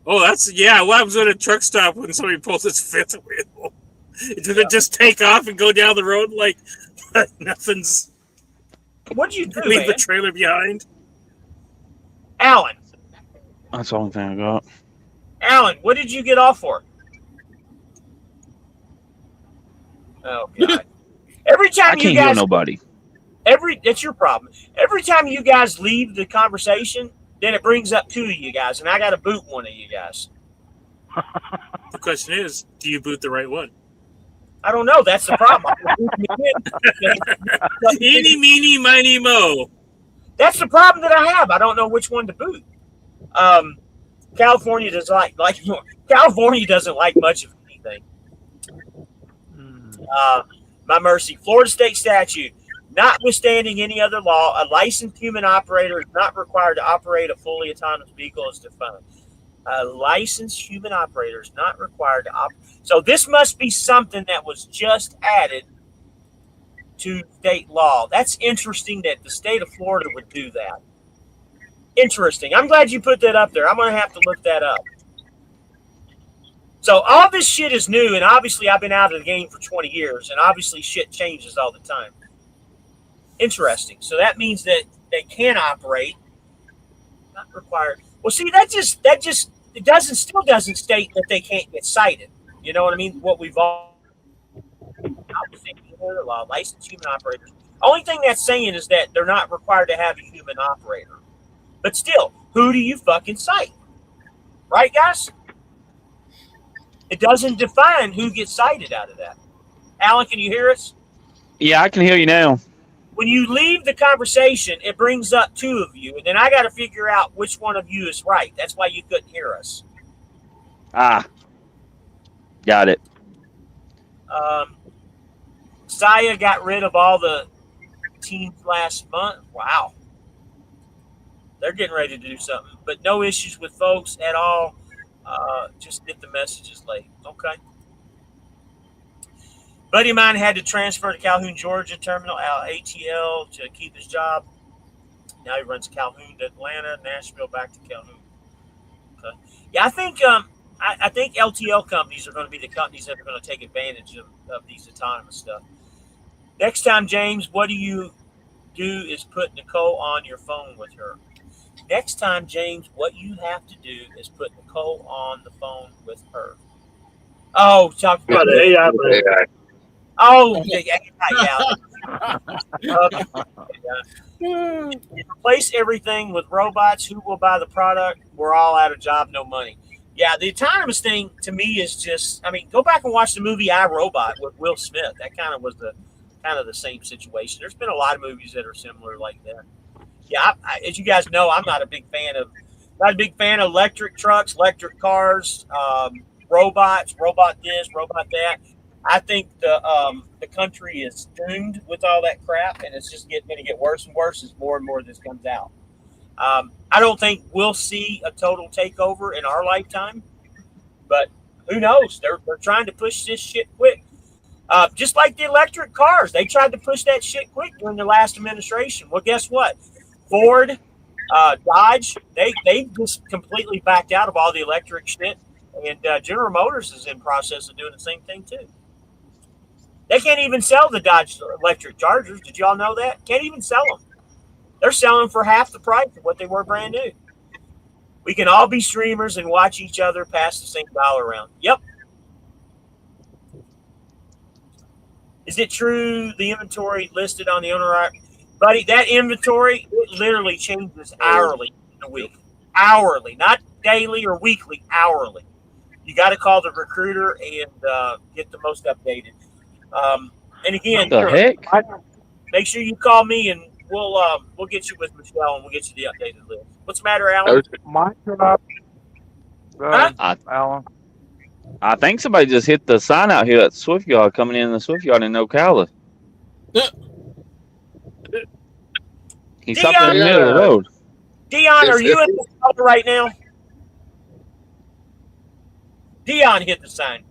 Oh, what happens at a truck stop when somebody pulls its fifth wheel? Does it just take off and go down the road like nothing's... What'd you do, leave man? the trailer behind? Alan. That's the only thing I got. Alan, what did you get off for? Oh, God. Every time I can't you guys... hear nobody. That's your problem. Every time you guys leave the conversation, then it brings up two of you guys, and I got to boot one of you guys. The question is, do you boot the right one? I don't know. That's the problem. Eeny, meeny, miny, mo. That's the problem that I have. I don't know which one to boot. California does California doesn't like much of anything. My mercy. Florida state statute. Notwithstanding any other law, a licensed human operator is not required to operate a fully autonomous vehicle as defined. A licensed human operator is not required to operate. So this must be something that was just added to state law. That's interesting that the state of Florida would do that. Interesting. I'm glad you put that up there. I'm going to have to look that up. So all this shit is new, and obviously I've been out of the game for 20 years, and obviously shit changes all the time. Interesting. So that means that they can operate, not required. Well, see, that still doesn't state that they can't get cited. You know what I mean? What we've all law, licensed human operators. Only thing that's saying is that they're not required to have a human operator. But still, who do you fucking cite? Right, guys? It doesn't define who gets cited out of that. Alan, can you hear us? Yeah, I can hear you now. When you leave the conversation, it brings up two of you, and then I got to figure out which one of you is right. That's why you couldn't hear us. Got it. Saya got rid of all the teams last month. Wow. They're getting ready to do something. But no issues with folks at all. Just get the messages late. Okay. Buddy of mine had to transfer to Calhoun, Georgia terminal ATL to keep his job. Now he runs Calhoun to Atlanta, Nashville, back to Calhoun. Okay. Yeah, I think LTL companies are going to be the companies that are going to take advantage of these autonomous stuff. Next time, James, what do you do is put Nicole on your phone with her. Next time, James, what you have to do is put Nicole on the phone with her. Oh, talk about the AI. Oh, yeah. Replace everything with robots. Who will buy the product? We're all out of job, no money. Yeah, the autonomous thing to me is just, go back and watch the movie I, Robot with Will Smith. That kind of was the same situation. There's been a lot of movies that are similar like that. Yeah, as you guys know, I'm not a big fan of electric trucks, electric cars, robots, robot this, robot that. I think the country is doomed with all that crap, and it's just going to get worse and worse as more and more of this comes out. I don't think we'll see a total takeover in our lifetime, but who knows? They're trying to push this shit quick. Just like the electric cars, they tried to push that shit quick during the last administration. Well, guess what? Ford, Dodge, they just completely backed out of all the electric shit, and General Motors is in process of doing the same thing too. They can't even sell the Dodge electric Chargers. Did y'all know that? Can't even sell them. They're selling for half the price of what they were brand new. We can all be streamers and watch each other pass the same dollar around. Yep. Is it true the inventory listed on the owner? Buddy, that inventory, it literally changes hourly in a week. Hourly, not daily or weekly, hourly. You got to call the recruiter and get the most updated. And again, the heck? Make sure you call me and we'll get you with Michelle and we'll get you the updated list. What's the matter, Alan? Mine up. Alan. I think somebody just hit the sign out here at Swift Yard, coming in the Swift Yard in Ocala. He stopped in the middle of the road. Dion, are you in the color right now? Dion hit the sign.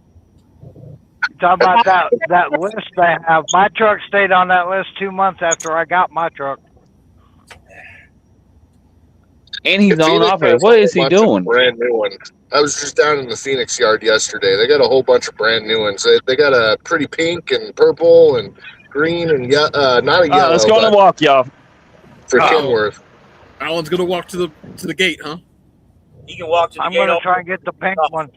Talking about that list they have. My truck stayed on that list 2 months after I got my truck. And he's on Phoenix off it. has What a is he bunch of doing? brand new ones. I was just down in the Phoenix yard yesterday. They got a whole bunch of brand new ones. They got a pretty pink and purple and green and not a yellow. Let's go on a but walk, y'all. for Uh-oh. Kenworth. Alan's gonna walk to the gate, huh? You can walk to the I'm gate. going to try and get the pink one.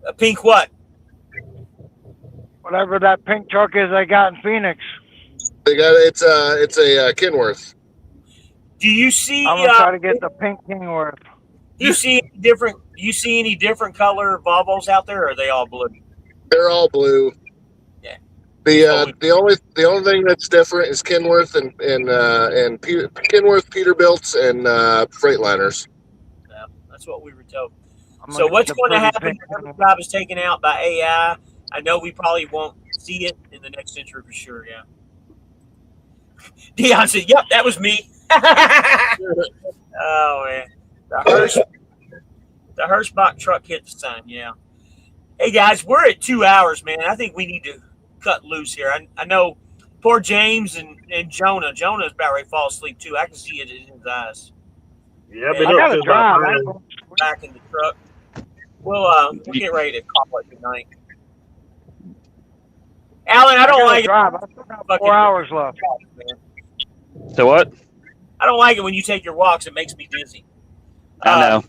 A pink what? Whatever that pink truck is they got in Phoenix. They got it's a Kenworth. Do you see? I'm going to try to get the pink Kingworth. Do you see any different? Do you see any different color Volvos out there, or are they all blue? They're all blue. Yeah. The only thing that's different is Kenworth and Kenworth Peterbilts and Freightliners. Yeah, that's what we were told. I'm So gonna what's get the going to pretty happen pink when every one. job is taken out by AI? I know we probably won't see it in the next century for sure. Yeah. Dion said, "Yep, that was me." Oh man, the Hirschbach truck hit the sun. Yeah. Hey guys, we're at 2 hours, man. I think we need to cut loose here. I know poor James and Jonah. Jonah's about ready to fall asleep too. I can see it in his eyes. Yeah, I've I been I up got to since about drive. 9. Back in the truck. We'll get ready to call it tonight. Alan, I don't gotta like drive. I still got fucking 4 hours left. man. So what? I don't like it when you take your walks. It makes me dizzy. I know.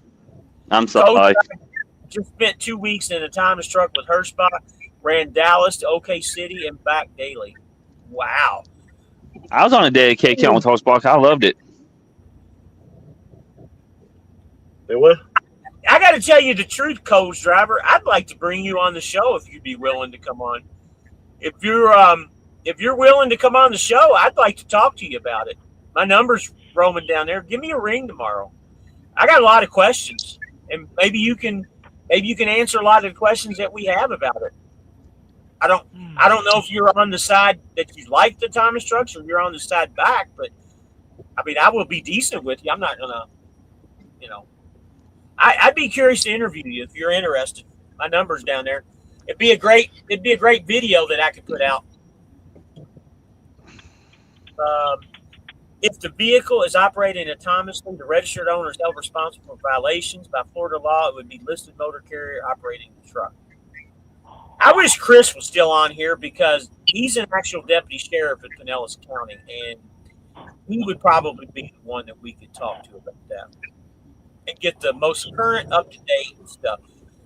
I'm sorry. Coach, just spent 2 weeks in a Thomas truck with Hirschbach. Ran Dallas to OK City and back daily. Wow. I was on a dedicated count with Horseback. I loved it. They what? I got to tell you the truth, Coach driver. I'd like to bring you on the show if you'd be willing to come on. If you're willing to come on the show, I'd like to talk to you about it. My number's roaming down there. Give me a ring tomorrow. I got a lot of questions, and maybe you can answer a lot of the questions that we have about it. I don't know if you're on the side that you like the Thomas trucks or you're on the side back, but I mean, I will be decent with you. I'm not gonna, I'd be curious to interview you if you're interested. My number's down there. It'd be a great video that I could put out. If the vehicle is operating autonomously, the registered owner is held responsible for violations. By Florida law, it would be listed motor carrier operating the truck. I wish Chris was still on here because he's an actual deputy sheriff in Pinellas County, and he would probably be the one that we could talk to about that and get the most current, up-to-date stuff.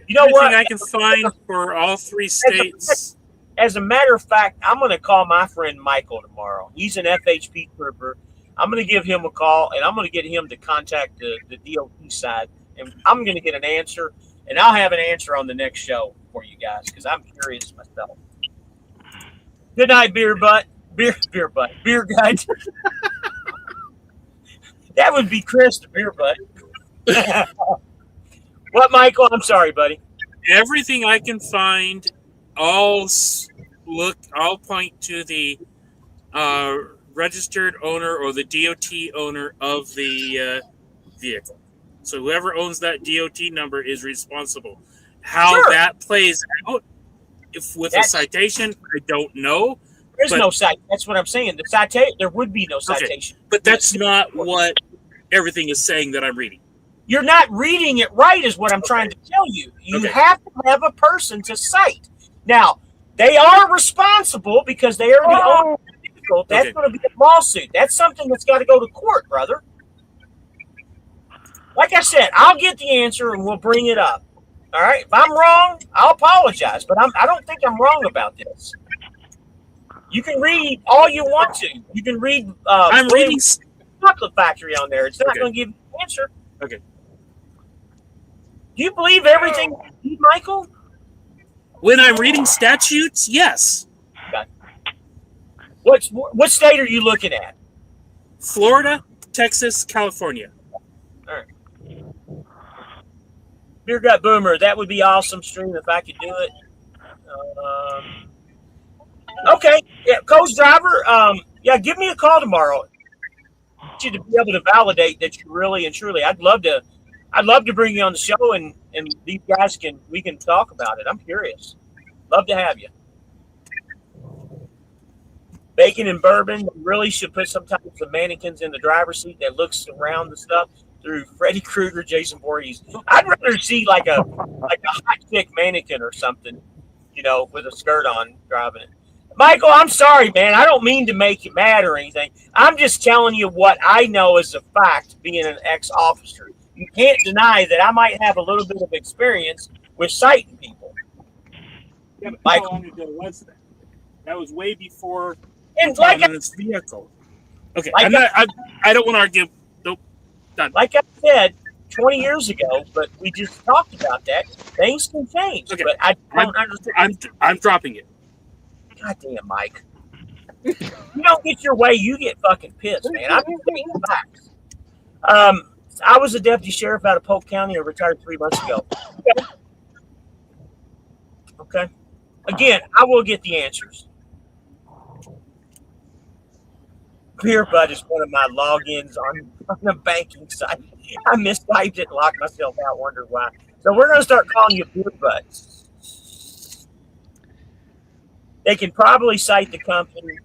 You know what? Everything I can find for all 3 states. As a matter of fact, I'm going to call my friend Michael tomorrow. He's an FHP trooper. I'm going to give him a call, and I'm going to get him to contact the DOT side, and I'm going to get an answer, and I'll have an answer on the next show for you guys because I'm curious myself. Good night, beer guide. That would be Chris, the beer butt. What, Michael? I'm sorry, buddy. Everything I can find, all point to the registered owner or the DOT owner of the vehicle. So whoever owns that DOT number is responsible. How that plays out, a citation, I don't know. There's no citation. That's what I'm saying. The citation, there would be no citation. Okay, but that's not what everything is saying that I'm reading. You're not reading it right, is what I'm trying to tell you. You have to have a person to cite. Now, they are responsible because they are the owner of the vehicle. That's going to be a lawsuit. That's something that's got to go to court, brother. Like I said, I'll get the answer and we'll bring it up. All right? If I'm wrong, I'll apologize, but I don't think I'm wrong about this. You can read all you want to. You can read I'm reading chocolate factory on there. It's not going to give you an answer. Okay. Do you believe everything you read, Michael? When I'm reading statutes, yes. Okay. What state are you looking at? Florida, Texas, California. All right. Beer Gut Boomer, that would be awesome stream if I could do it. Okay, yeah, coach driver. Yeah, give me a call tomorrow. I want you to be able to validate that you really and truly. I'd love to bring you on the show and these guys we can talk about it. I'm curious. Love to have you. Bacon and bourbon really should put some types of mannequins in the driver's seat that looks around the stuff through Freddy Krueger, Jason Voorhees. I'd rather see like a hot chick mannequin or something, with a skirt on driving it. Michael, I'm sorry, man. I don't mean to make you mad or anything. I'm just telling you what I know as a fact, being an ex-officer. You can't deny that I might have a little bit of experience with sighting people. Yeah, but Michael. how long ago was that? That was way before And like autonomous vehicle. Okay, Like I don't want to argue. Nope, done. like I said 20 years ago, but we just talked about that. Things can change. Okay. But I don't understand. I'm dropping it. God damn, Mike. You don't get your way, you get fucking pissed, man. I'm just saying the facts. I was a deputy sheriff out of Polk County. I retired 3 months ago. Okay. Again, I will get the answers. ClearBud is one of my logins on the banking site. I mistyped it and locked myself out, wondered why. So we're going to start calling you ClearBud. They can probably cite the company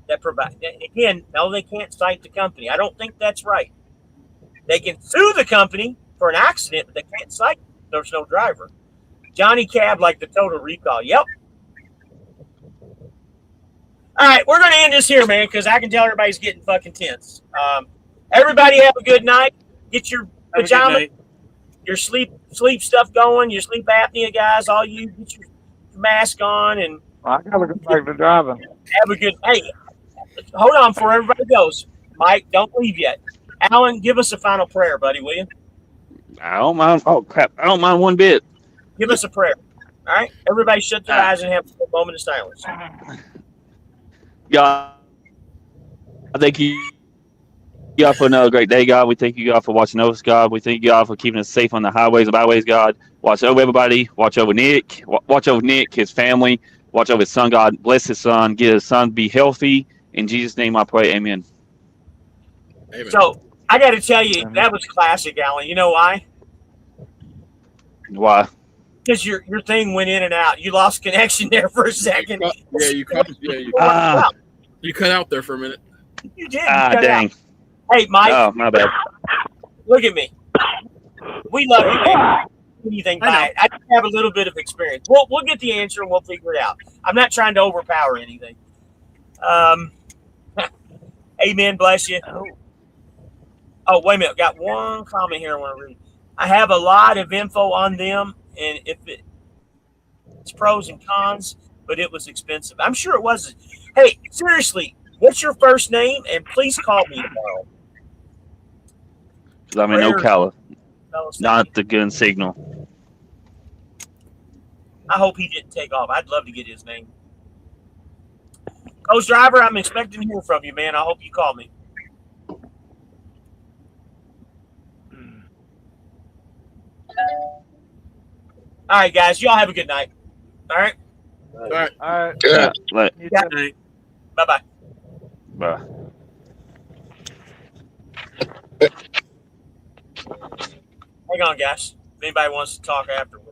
that provides. Again, no, they can't cite the company. I don't think that's right. They can sue the company for an accident, but they can't cite. There's no driver. Johnny Cab, like the Total Recall. Yep. All right, we're going to end this here, man, because I can tell everybody's getting fucking tense. Everybody have a good night. Get your pajamas, your sleep stuff going, your sleep apnea guys, all you get your mask on and I gotta go back to driving. have a good. Hey, hold on before everybody goes. Mike, don't leave yet. Alan, give us a final prayer, buddy, will you? I don't mind. Oh crap! I don't mind one bit. Give us a prayer. All right, everybody, shut their eyes and have a moment of silence. God, I thank you, God, for another great day, God. We thank you, God, for watching over us, God. We thank you, God, for keeping us safe on the highways and byways, God. Watch over everybody. Watch over Nick. Watch over Nick, his family. Watch over his son, God. Bless his son. Get his son be healthy. In Jesus' name I pray, amen. Amen. So, I got to tell you, that was classic, Alan. You know why? Why? Because your thing went in and out. You lost connection there for a second. You cut out there for a minute. You did. Dang. Out. Hey, Mike. Oh, my bad. Look at me. We love you, man. Anything by it. I just have a little bit of experience. We'll get the answer and we'll figure it out. I'm not trying to overpower anything. Amen. Bless you. Oh, wait a minute. Got one comment here I want to read. I have a lot of info on them, and if it's pros and cons, but it was expensive. I'm sure it was. Hey, seriously, what's your first name? And please call me tomorrow. I'm in Ocala. Not the gun signal. I hope he didn't take off. I'd love to get his name. Coach Driver, I'm expecting to hear from you, man. I hope you call me. All right, guys. Y'all have a good night. All right? All right. All right. Yeah. Bye-bye. Bye. Hang on, guys. If anybody wants to talk afterwards.